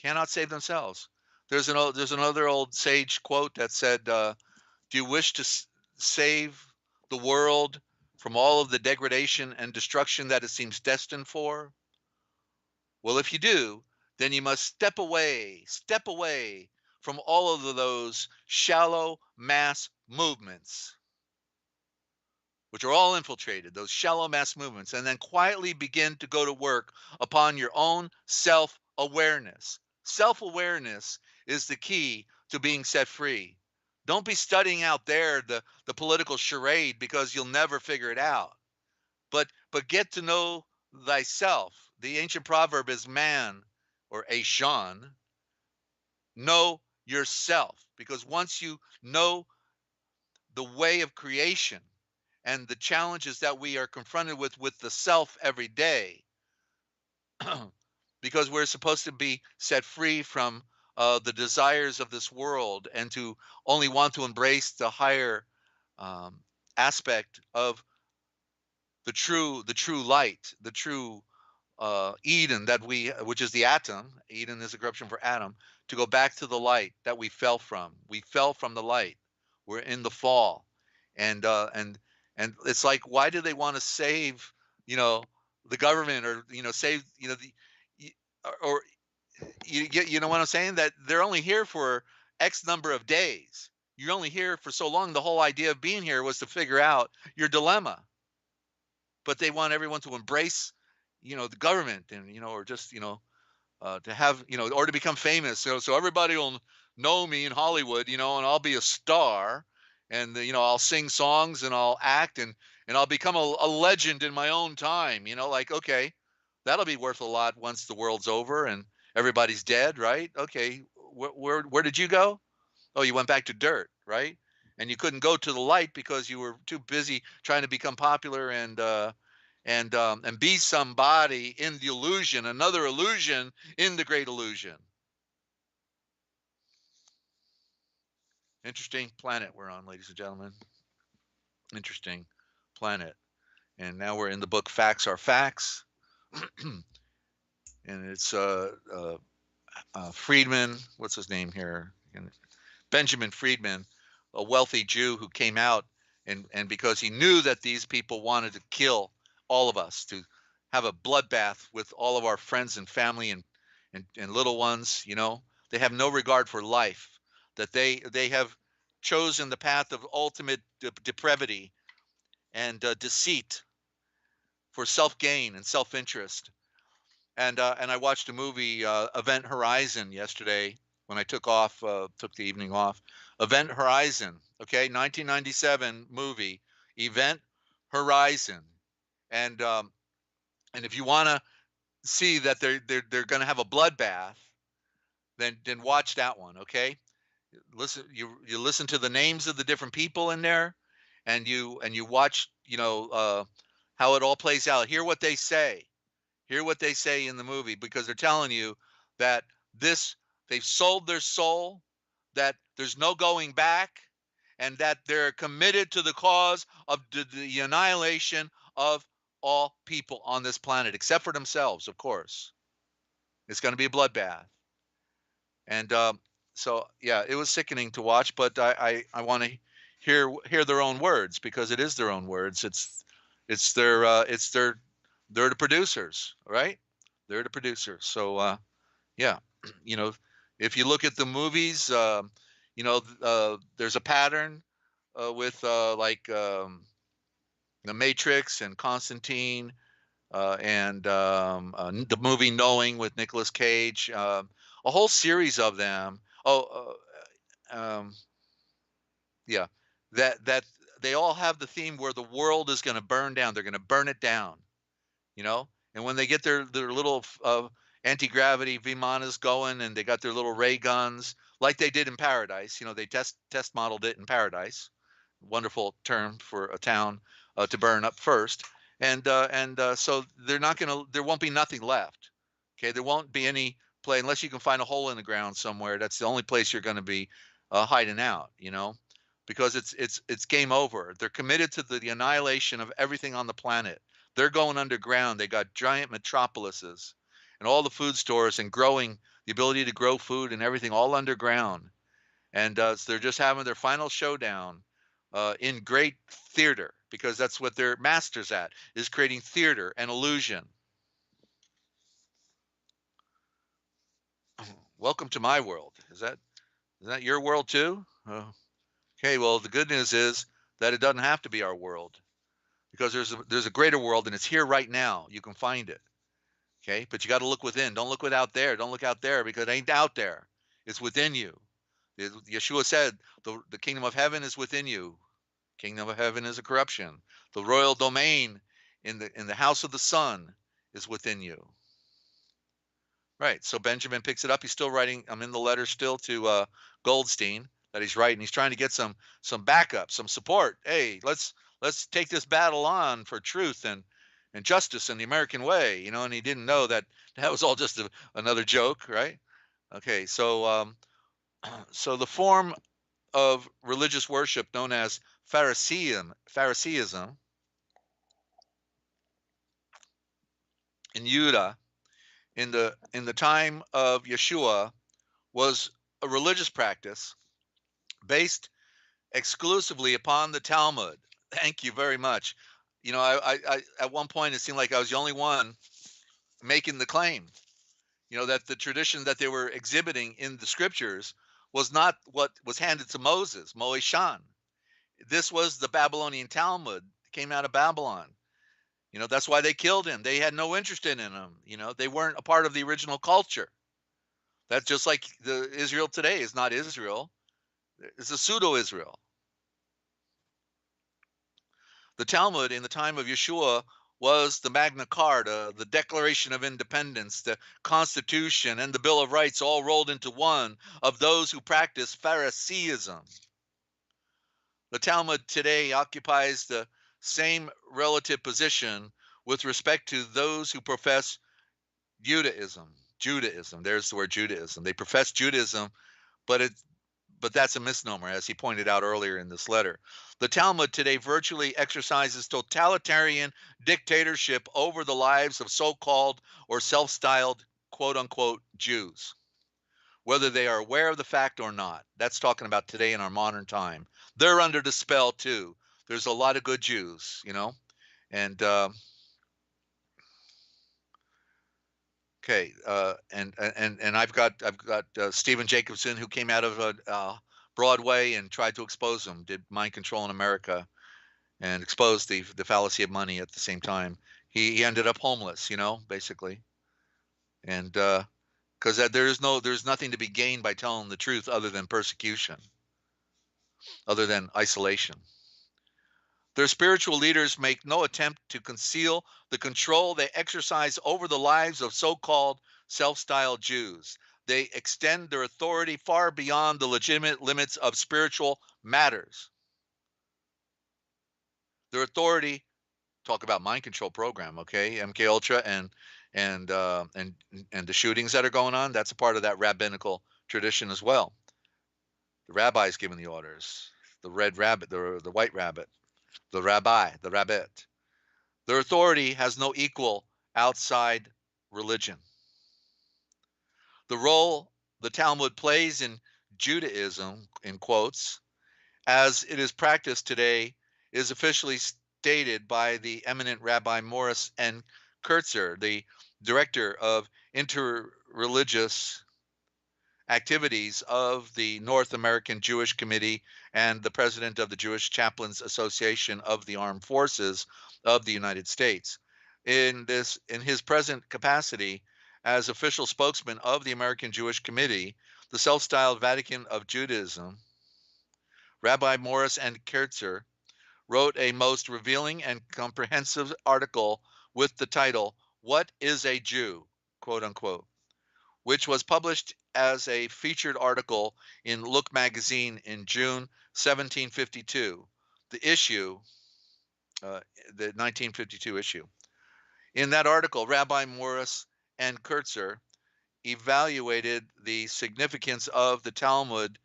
Cannot save themselves. There's another old sage quote that said, do you wish to save the world from all of the degradation and destruction that it seems destined for? Well, if you do, then you must step away from all of those shallow mass movements, which are all infiltrated, those shallow mass movements, and then quietly begin to go to work upon your own self-awareness. Self-awareness is the key to being set free. Don't be studying out there the political charade, because you'll never figure it out. But get to know thyself. The ancient proverb is man, or Ashan, know yourself. Because once you know the way of creation and the challenges that we are confronted with the self every day, because we're supposed to be set free from the desires of this world and to only want to embrace the higher um, aspect of the true light, the true Eden that which is the atom. Eden is a corruption for Adam. To go back to the light that we fell from. We fell from the light. We're in the fall, and it's like, why do they want to save, you know, the government, or save, or you know what I'm saying? That they're only here for X number of days. You're only here for so long. The whole idea of being here was to figure out your dilemma, but they want everyone to embrace, the government, and or just to have, or to become famous, so everybody will know me in Hollywood, and I'll be a star, and I'll sing songs and I'll act, and I'll become a legend in my own time, like, okay, that'll be worth a lot once the world's over and everybody's dead, right? Okay, where did you go? Oh, you went back to dirt, right? And you couldn't go to the light because you were too busy trying to become popular and be somebody in the illusion, another illusion in the great illusion. Interesting planet we're on, ladies and gentlemen. Interesting planet. And now we're in the book Facts Are Facts. And it's Friedman, what's his name here? Benjamin Friedman, a wealthy Jew who came out, and because he knew that these people wanted to kill all of us, to have a bloodbath with all of our friends and family and little ones, they have no regard for life, that they have chosen the path of ultimate depravity and deceit for self-gain and self-interest. And I watched a movie, Event Horizon, yesterday when I took the evening off. Event Horizon, okay, 1997 movie, Event Horizon, and if you want to see that they're going to have a bloodbath, then watch that one, okay? You listen to the names of the different people in there, and you watch, how it all plays out. Hear what they say. Hear what they say in the movie, because they're telling you that this they've sold their soul, that there's no going back, and that they're committed to the cause of the annihilation of all people on this planet, except for themselves, of course. It's going to be a bloodbath. And so, yeah, it was sickening to watch, but I want to hear their own words, because it is their own words. They're the producers, right? They're the producers. So yeah, if you look at the movies, there's a pattern with like The Matrix and Constantine, and the movie Knowing with Nicolas Cage, a whole series of them. Oh, yeah, that they all have the theme where the world is going to burn down. They're going to burn it down, and when they get their little anti-gravity Vimanas going, and they got their little ray guns, like they did in Paradise. They test modeled it in Paradise. Wonderful term for a town to burn up first. And so there won't be nothing left. Okay, there won't be any play unless you can find a hole in the ground somewhere. That's the only place you're going to be hiding out, because it's game over. They're committed to the annihilation of everything on the planet. They're going underground. They got giant metropolises and all the food stores and growing, the ability to grow food and everything, all underground. And so they're just having their final showdown in great theater, because that's what they're masters at, is creating theater and illusion. Welcome to my world. Is that your world too? Okay, well, the good news is that it doesn't have to be our world, because there's a greater world, and it's here right now. You can find it. Okay, but you got to look within. Don't look out there. Don't look out there, because it ain't out there. It's within you. Yeshua said the kingdom of heaven is within you. Kingdom of heaven is a corruption. The royal domain in the house of the Son is within you. Right. So Benjamin picks it up. He's still writing. I'm in the letter still to Goldstein that he's writing. He's trying to get some backup, some support. Hey, let's let's take this battle on for truth and justice in the American way, and he didn't know that that was all just another joke, right? Okay, so the form of religious worship known as Phariseeism in Judah in the time of Yeshua was a religious practice based exclusively upon the Talmud. Thank you very much. I at one point it seemed like I was the only one making the claim, that the tradition that they were exhibiting in the scriptures was not what was handed to Moses, Moeshan. This was the Babylonian Talmud. It came out of Babylon. That's why they killed him. They had no interest in him. They weren't a part of the original culture. That's just like the Israel today is not Israel. It's a pseudo-Israel. The Talmud in the time of Yeshua was the Magna Carta, the Declaration of Independence, the Constitution, and the Bill of Rights all rolled into one of those who practice Phariseeism. The Talmud today occupies the same relative position with respect to those who profess Judaism. There's the word Judaism. They profess Judaism, but that's a misnomer, as he pointed out earlier in this letter. The Talmud today virtually exercises totalitarian dictatorship over the lives of so-called or self-styled quote-unquote Jews, whether they are aware of the fact or not. That's talking about today in our modern time. They're under the spell too. There's a lot of good Jews, and okay, and I've got Stephen Jacobson, who came out of Broadway and tried to expose them, did Mind Control in America, and exposed the fallacy of money at the same time. He ended up homeless, basically, and because there's nothing to be gained by telling the truth other than persecution, other than isolation. Their spiritual leaders make no attempt to conceal the control they exercise over the lives of so-called self-styled Jews. They extend their authority far beyond the legitimate limits of spiritual matters. Their authority, talk about mind control program, okay? MK Ultra and the shootings that are going on, that's a part of that rabbinical tradition as well. The rabbi's giving the orders. The red rabbit, the white rabbit. The rabbi, the rabbit. Their authority has no equal outside religion. The role the Talmud plays in Judaism, in quotes, as it is practiced today, is officially stated by the eminent Rabbi Morris N. Kurtzer, the director of interreligious activities of the North American Jewish Committee and the president of the Jewish Chaplains Association of the Armed Forces of the United States. In his present capacity as official spokesman of the American Jewish Committee, the self-styled Vatican of Judaism, Rabbi Morris N. Kurtzer wrote a most revealing and comprehensive article with the title, "What is a Jew?" quote unquote, which was published as a featured article in Look magazine in June 1752, the 1952 issue. In that article, Rabbi Morris and Kurtzer evaluated the significance of the Talmud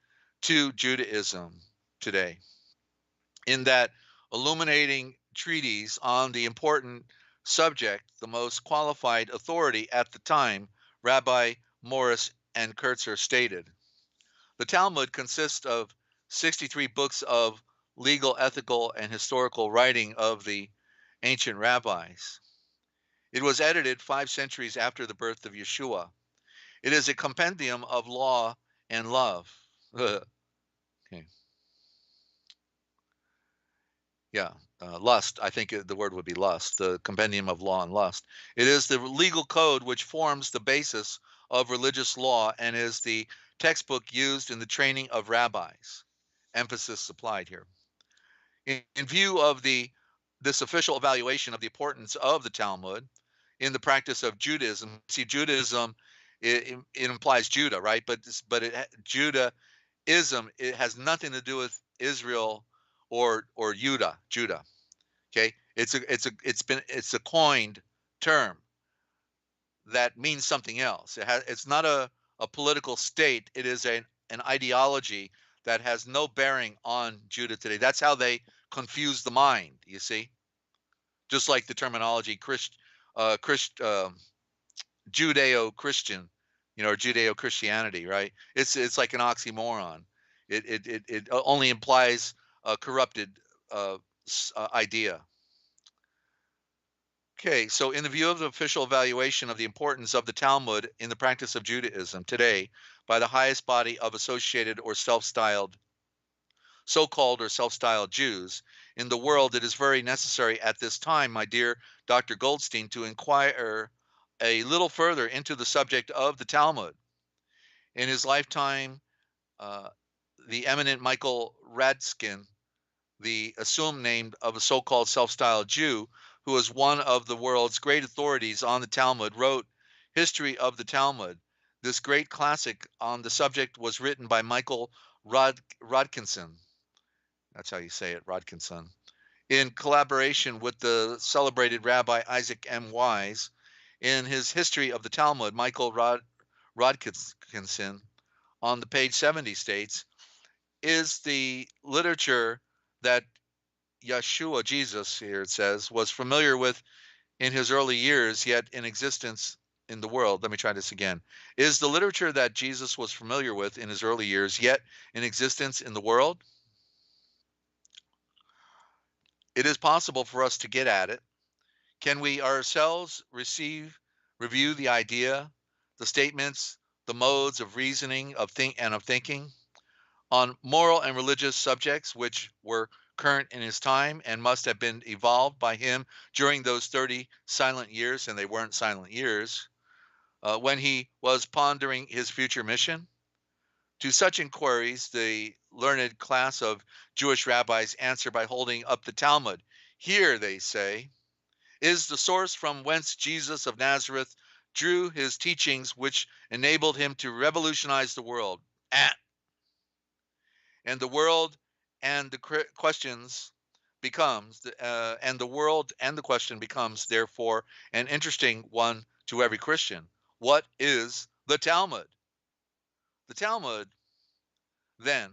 to Judaism today. In that illuminating treatise on the important subject, the most qualified authority at the time, Rabbi Morris and Kurtzer stated, the Talmud consists of 63 books of legal, ethical, and historical writing of the ancient rabbis. It was edited 5 centuries after the birth of Yeshua. It is a compendium of law and love. Okay. Yeah, lust. I think the word would be lust, the compendium of law and lust. It is the legal code which forms the basis of religious law and is the textbook used in the training of rabbis. Emphasis supplied here. In view of this official evaluation of the importance of the Talmud in the practice of Judaism, see, Judaism, it implies Judah, right? But Judaism, it has nothing to do with Israel or Judah. Okay, it's a coined term that means something else. It's not a political state. It is an ideology that has no bearing on Judah today. That's how they confuse the mind. You see, just like the terminology Judeo-Christian, or Judeo-Christianity, right? It's like an oxymoron. It only implies a corrupted idea. Okay, so in the view of the official evaluation of the importance of the Talmud in the practice of Judaism today by the highest body of associated or self-styled, so-called or self-styled Jews in the world, it is very necessary at this time, my dear Dr. Goldstein, to inquire a little further into the subject of the Talmud. In his lifetime, uh, the eminent Michael Radskin, the assumed name of a so-called self-styled Jew, who was one of the world's great authorities on the Talmud, wrote History of the Talmud. This great classic on the subject was written by Michael Rodkinson. That's how you say it, Rodkinson. In collaboration with the celebrated Rabbi Isaac M. Wise. In his History of the Talmud, Michael Rodkinson on the page 70 states, is the literature that Yeshua, Jesus, here it says, was familiar with in his early years, yet in existence in the world. Let me try this again. Is the literature that Jesus was familiar with in his early years, yet in existence in the world? It is possible for us to get at it. Can we ourselves review the idea, the statements, the modes of reasoning, of thinking on moral and religious subjects which were current in his time and must have been evolved by him during those 30 silent years, and they weren't silent years, when he was pondering his future mission? To such inquiries, the learned class of Jewish rabbis answer by holding up the Talmud. Here, they say, is the source from whence Jesus of Nazareth drew his teachings, which enabled him to revolutionize the world. And the world and the questions becomes and the world and the question becomes therefore an interesting one to every Christian. What is the Talmud? The Talmud, then,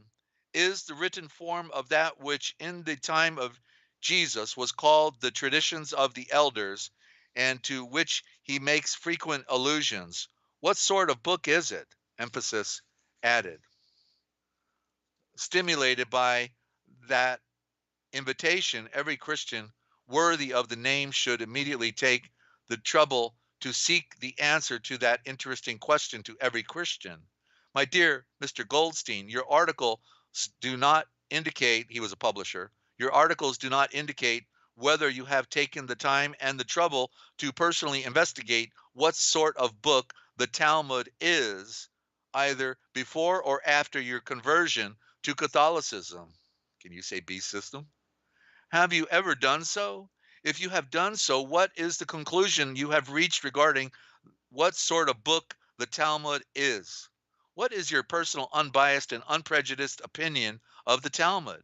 is the written form of that which in the time of Jesus was called the traditions of the elders, and to which he makes frequent allusions. What sort of book is it? Emphasis added. Stimulated by that invitation, every Christian worthy of the name should immediately take the trouble to seek the answer to that interesting question to every Christian. My dear Mr. Goldstein, your articles do not indicate, he was a publisher, your articles do not indicate whether you have taken the time and the trouble to personally investigate what sort of book the Talmud is, either before or after your conversion to Catholicism. Can you say beast system? Have you ever done so? If you have done so, what is the conclusion you have reached regarding what sort of book the Talmud is? What is your personal, unbiased, and unprejudiced opinion of the Talmud?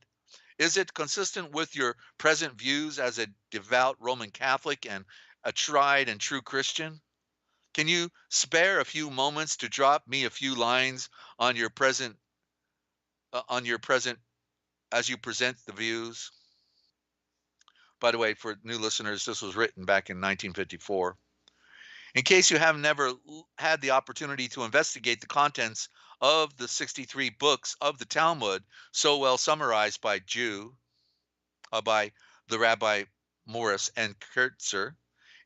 Is it consistent with your present views as a devout Roman Catholic and a tried and true Christian? Can you spare a few moments to drop me a few lines on your present as you present the views? By the way, for new listeners, this was written back in 1954. In case you have never had the opportunity to investigate the contents of the 63 books of the Talmud, so well summarized by by the Rabbi Morris N. Kurtzer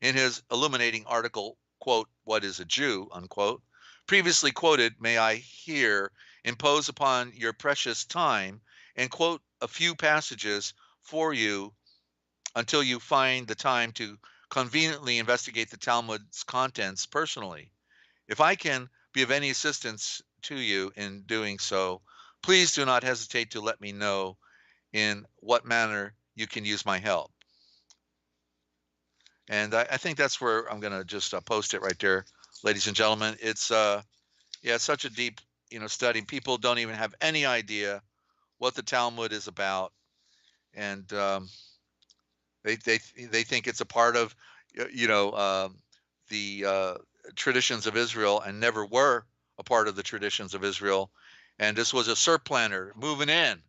in his illuminating article, quote, What is a Jew, unquote, previously quoted, may I here impose upon your precious time and quote a few passages for you until you find the time to conveniently investigate the Talmud's contents personally. If I can be of any assistance to you in doing so, please do not hesitate to let me know in what manner you can use my help. And I think that's where I'm going to just post it right there, ladies and gentlemen. It's it's such a deep study. People don't even have any idea what the Talmud is about, and They think it's a part of the traditions of Israel, and never were a part of the traditions of Israel. And this was a surplanter moving in.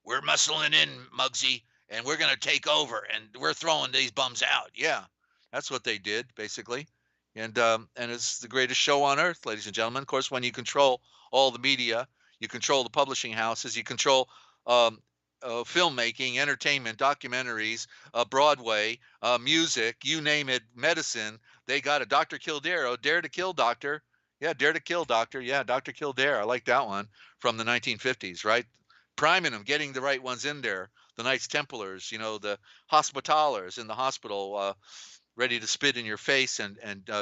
We're muscling in, Muggsy, and we're going to take over, and we're throwing these bums out. Yeah, that's what they did, basically. And it's the greatest show on earth, ladies and gentlemen. Of course, when you control all the media, you control the publishing houses, you control um, filmmaking, entertainment, documentaries, Broadway, music, you name it, medicine. They got a Dr. Kildare, Dare to Kill Doctor. Yeah, Dare to Kill Doctor. Yeah, Dr. Kildare. I like that one from the 1950s, right? Priming them, getting the right ones in there. The Knights Templars, the hospitalers in the hospital, ready to spit in your face and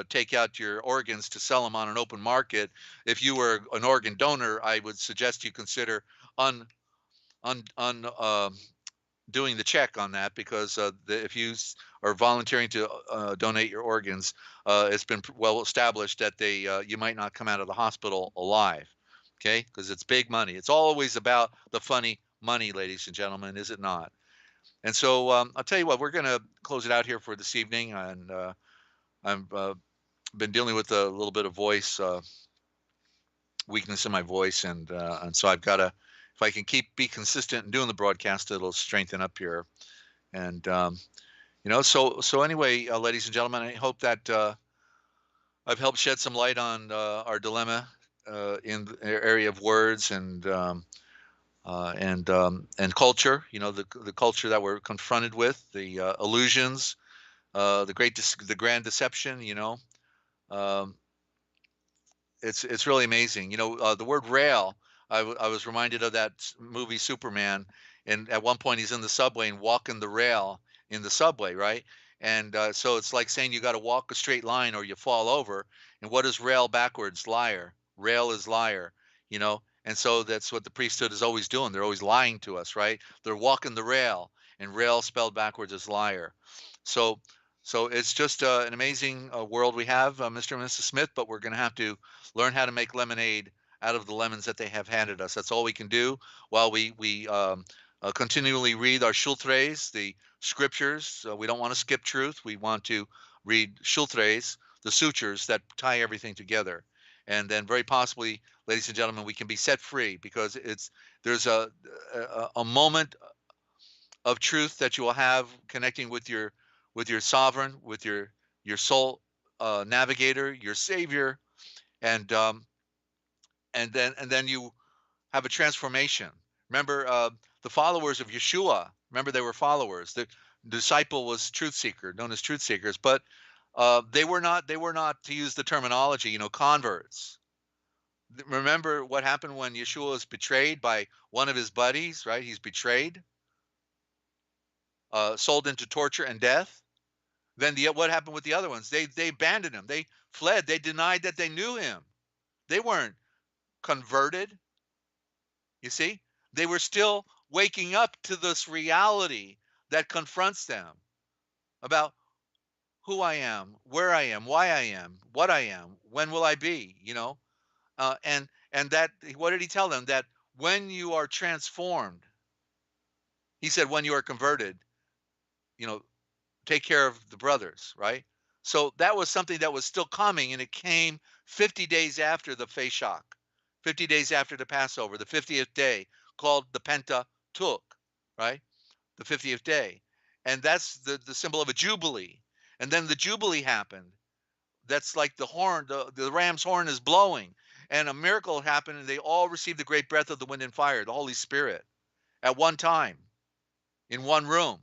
take out your organs to sell them on an open market. If you were an organ donor, I would suggest you consider un un un doing the check on that, because if you are volunteering to donate your organs, it's been well established that you might not come out of the hospital alive. Okay, because it's big money. It's always about the funny money, ladies and gentlemen, is it not? And so I'll tell you what, we're going to close it out here for this evening, and I've been dealing with a little bit of voice weakness in my voice, and so I've got to, if I can be consistent in doing the broadcast, it'll strengthen up here. And so anyway, ladies and gentlemen, I hope that I've helped shed some light on our dilemma in the area of words and culture. The culture that we're confronted with, the illusions, the grand deception. Um, it's really amazing. The word rail. I was reminded of that movie Superman, and at one point he's in the subway and walking the rail in the subway, right? And so it's like saying you got to walk a straight line or you fall over. And what is rail backwards? Liar. Rail is liar. And so that's what the priesthood is always doing. They're always lying to us, right? They're walking the rail, and rail spelled backwards is liar. So it's just an amazing world we have, Mr. and Mrs. Smith, but we're going to have to learn how to make lemonade out of the lemons that they have handed us. That's all we can do while we continually read our Schultres, the scriptures. We don't want to skip truth. We want to read Schultres, the sutures that tie everything together. And then very possibly, ladies and gentlemen, we can be set free, because there's a moment of truth that you will have connecting with your sovereign, with your soul navigator, your savior, and then you have a transformation. Remember, the followers of Yeshua. Remember, they were followers. The disciple was truth seeker, known as truth seekers, but they were not. They were not, to use the terminology, converts. Remember what happened when Yeshua was betrayed by one of his buddies, right? He's betrayed, sold into torture and death. Then what happened with the other ones? They abandoned him. They fled. They denied that they knew him. They weren't converted. You see, they were still waking up to this reality that confronts them about who I am, where I am, why I am, what I am, when will I be, and that, what did he tell them? That when you are transformed, he said, when you are converted, take care of the brothers, right? So that was something that was still coming, and it came 50 days after the Pesach, 50 days after the Passover, the 50th day, called the Pentateuch, right? The 50th day. And that's the symbol of a jubilee. And then the jubilee happened. That's like the horn, the ram's horn is blowing. And a miracle happened, and they all received the great breath of the wind and fire, the Holy Spirit, at one time, in one room.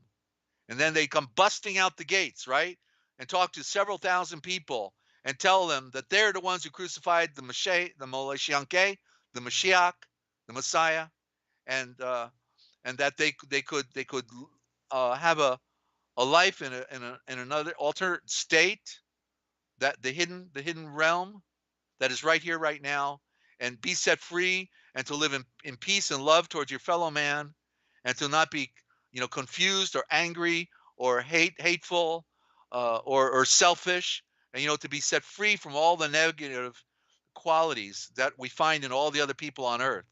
And then they come busting out the gates, right? And talk to several thousand people and tell them that they're the ones who crucified the Mashiach, the Mashiach, the Messiah, and that they could have a life in another alternate state, that the hidden realm that is right here, right now, and be set free, and to live in peace and love towards your fellow man, and to not be confused or angry or hateful or selfish, and to be set free from all the negative qualities that we find in all the other people on earth,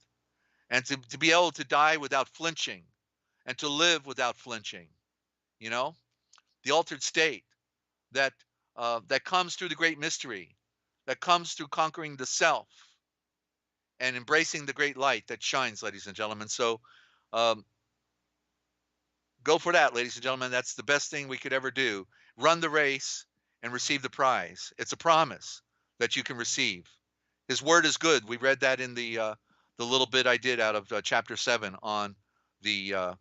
and to be able to die without flinching, and to live without flinching, you know, the altered state that that comes through the great mystery, that comes through conquering the self and embracing the great light that shines, ladies and gentlemen. So um, go for that, ladies and gentlemen. That's the best thing we could ever do. Run the race and receive the prize. It's a promise that you can receive. His word is good. We read that in the little bit I did out of chapter 7 on the,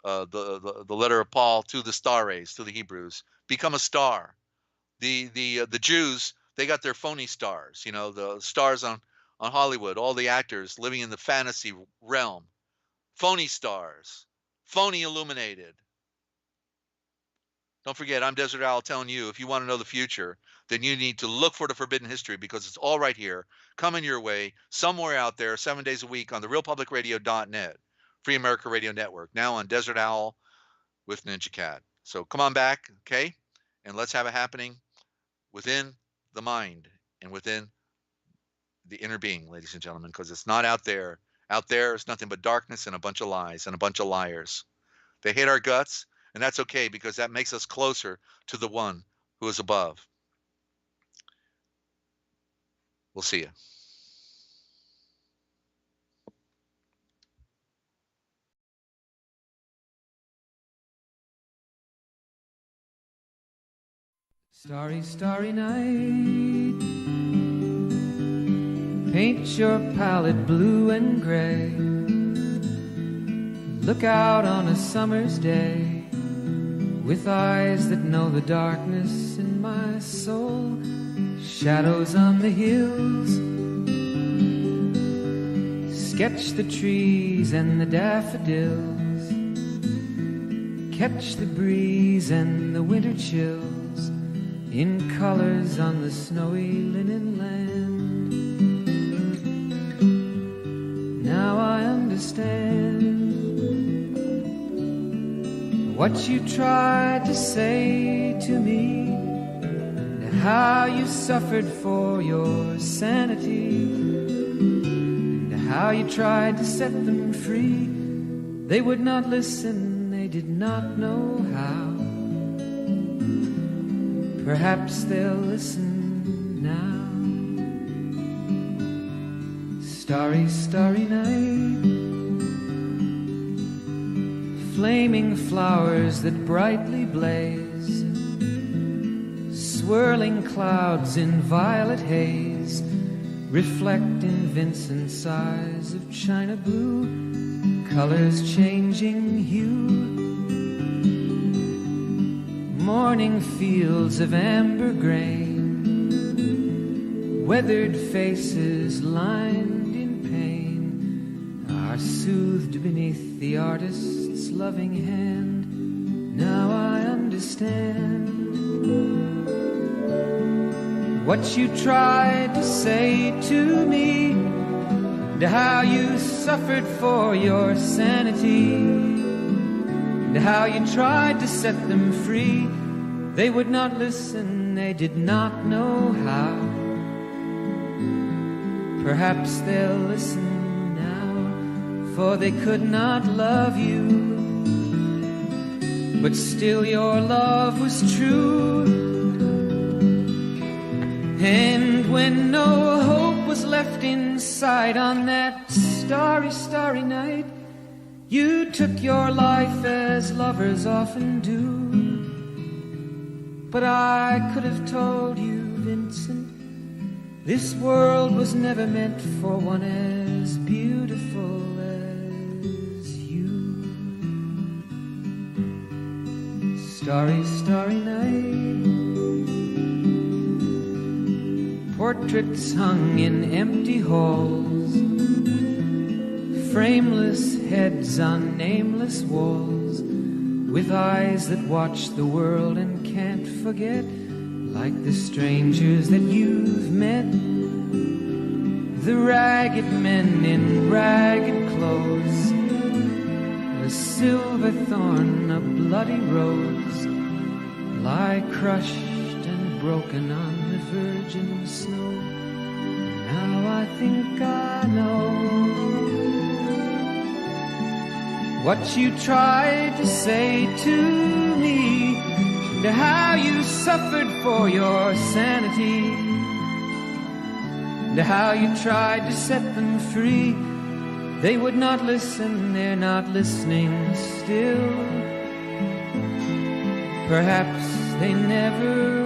the letter of Paul to the star race, to the Hebrews. Become a star. The Jews, they got their phony stars, you know, the stars on Hollywood, all the actors living in the fantasy realm. Phony stars, phony illuminated. Don't forget, I'm Desert Owl telling you, if you want to know the future, then you need to look for the forbidden history, because it's all right here, coming your way, somewhere out there, 7 days a week on the realpublicradio.net, Free America Radio Network, now on Desert Owl with Ninja Cat. So come on back, okay? And let's have it happening within the mind and within the inner being, ladies and gentlemen, because it's not out there. Out there is nothing but darkness and a bunch of lies and a bunch of liars. They hate our guts, and that's okay, because that makes us closer to the one who is above. We'll see you. Starry, starry night, paint your palette blue and gray. Look out on a summer's day with eyes that know the darkness in my soul. Shadows on the hills, sketch the trees and the daffodils, catch the breeze and the winter chills in colors on the snowy linen land. Now I understand what you tried to say to me, and how you suffered for your sanity, and how you tried to set them free. They would not listen, they did not know how. Perhaps they'll listen now. Starry, starry night, flaming flowers that brightly blaze, swirling clouds in violet haze, reflect in Vincent's eyes of china blue, colors changing hue. Morning fields of amber grain, weathered faces lined in pain, are soothed beneath the artist's loving hand. Now I understand what you tried to say to me, and how you suffered for your sanity, and how you tried to set them free. They would not listen, they did not know how. Perhaps they'll listen now, for they could not love you, but still your love was true. And when no hope was left inside on that starry, starry night, you took your life as lovers often do. But I could have told you, Vincent, this world was never meant for one as beautiful as you. Starry, starry night, portraits hung in empty halls, frameless heads on nameless walls, with eyes that watch the world and can't forget, like the strangers that you've met, the ragged men in ragged clothes, a silver thorn, a bloody rose, lie crushed and broken on the virgin snow. Now I think I know what you tried to say to me, and how you suffered for your sanity, and how you tried to set them free. They would not listen, they're not listening still. Perhaps they never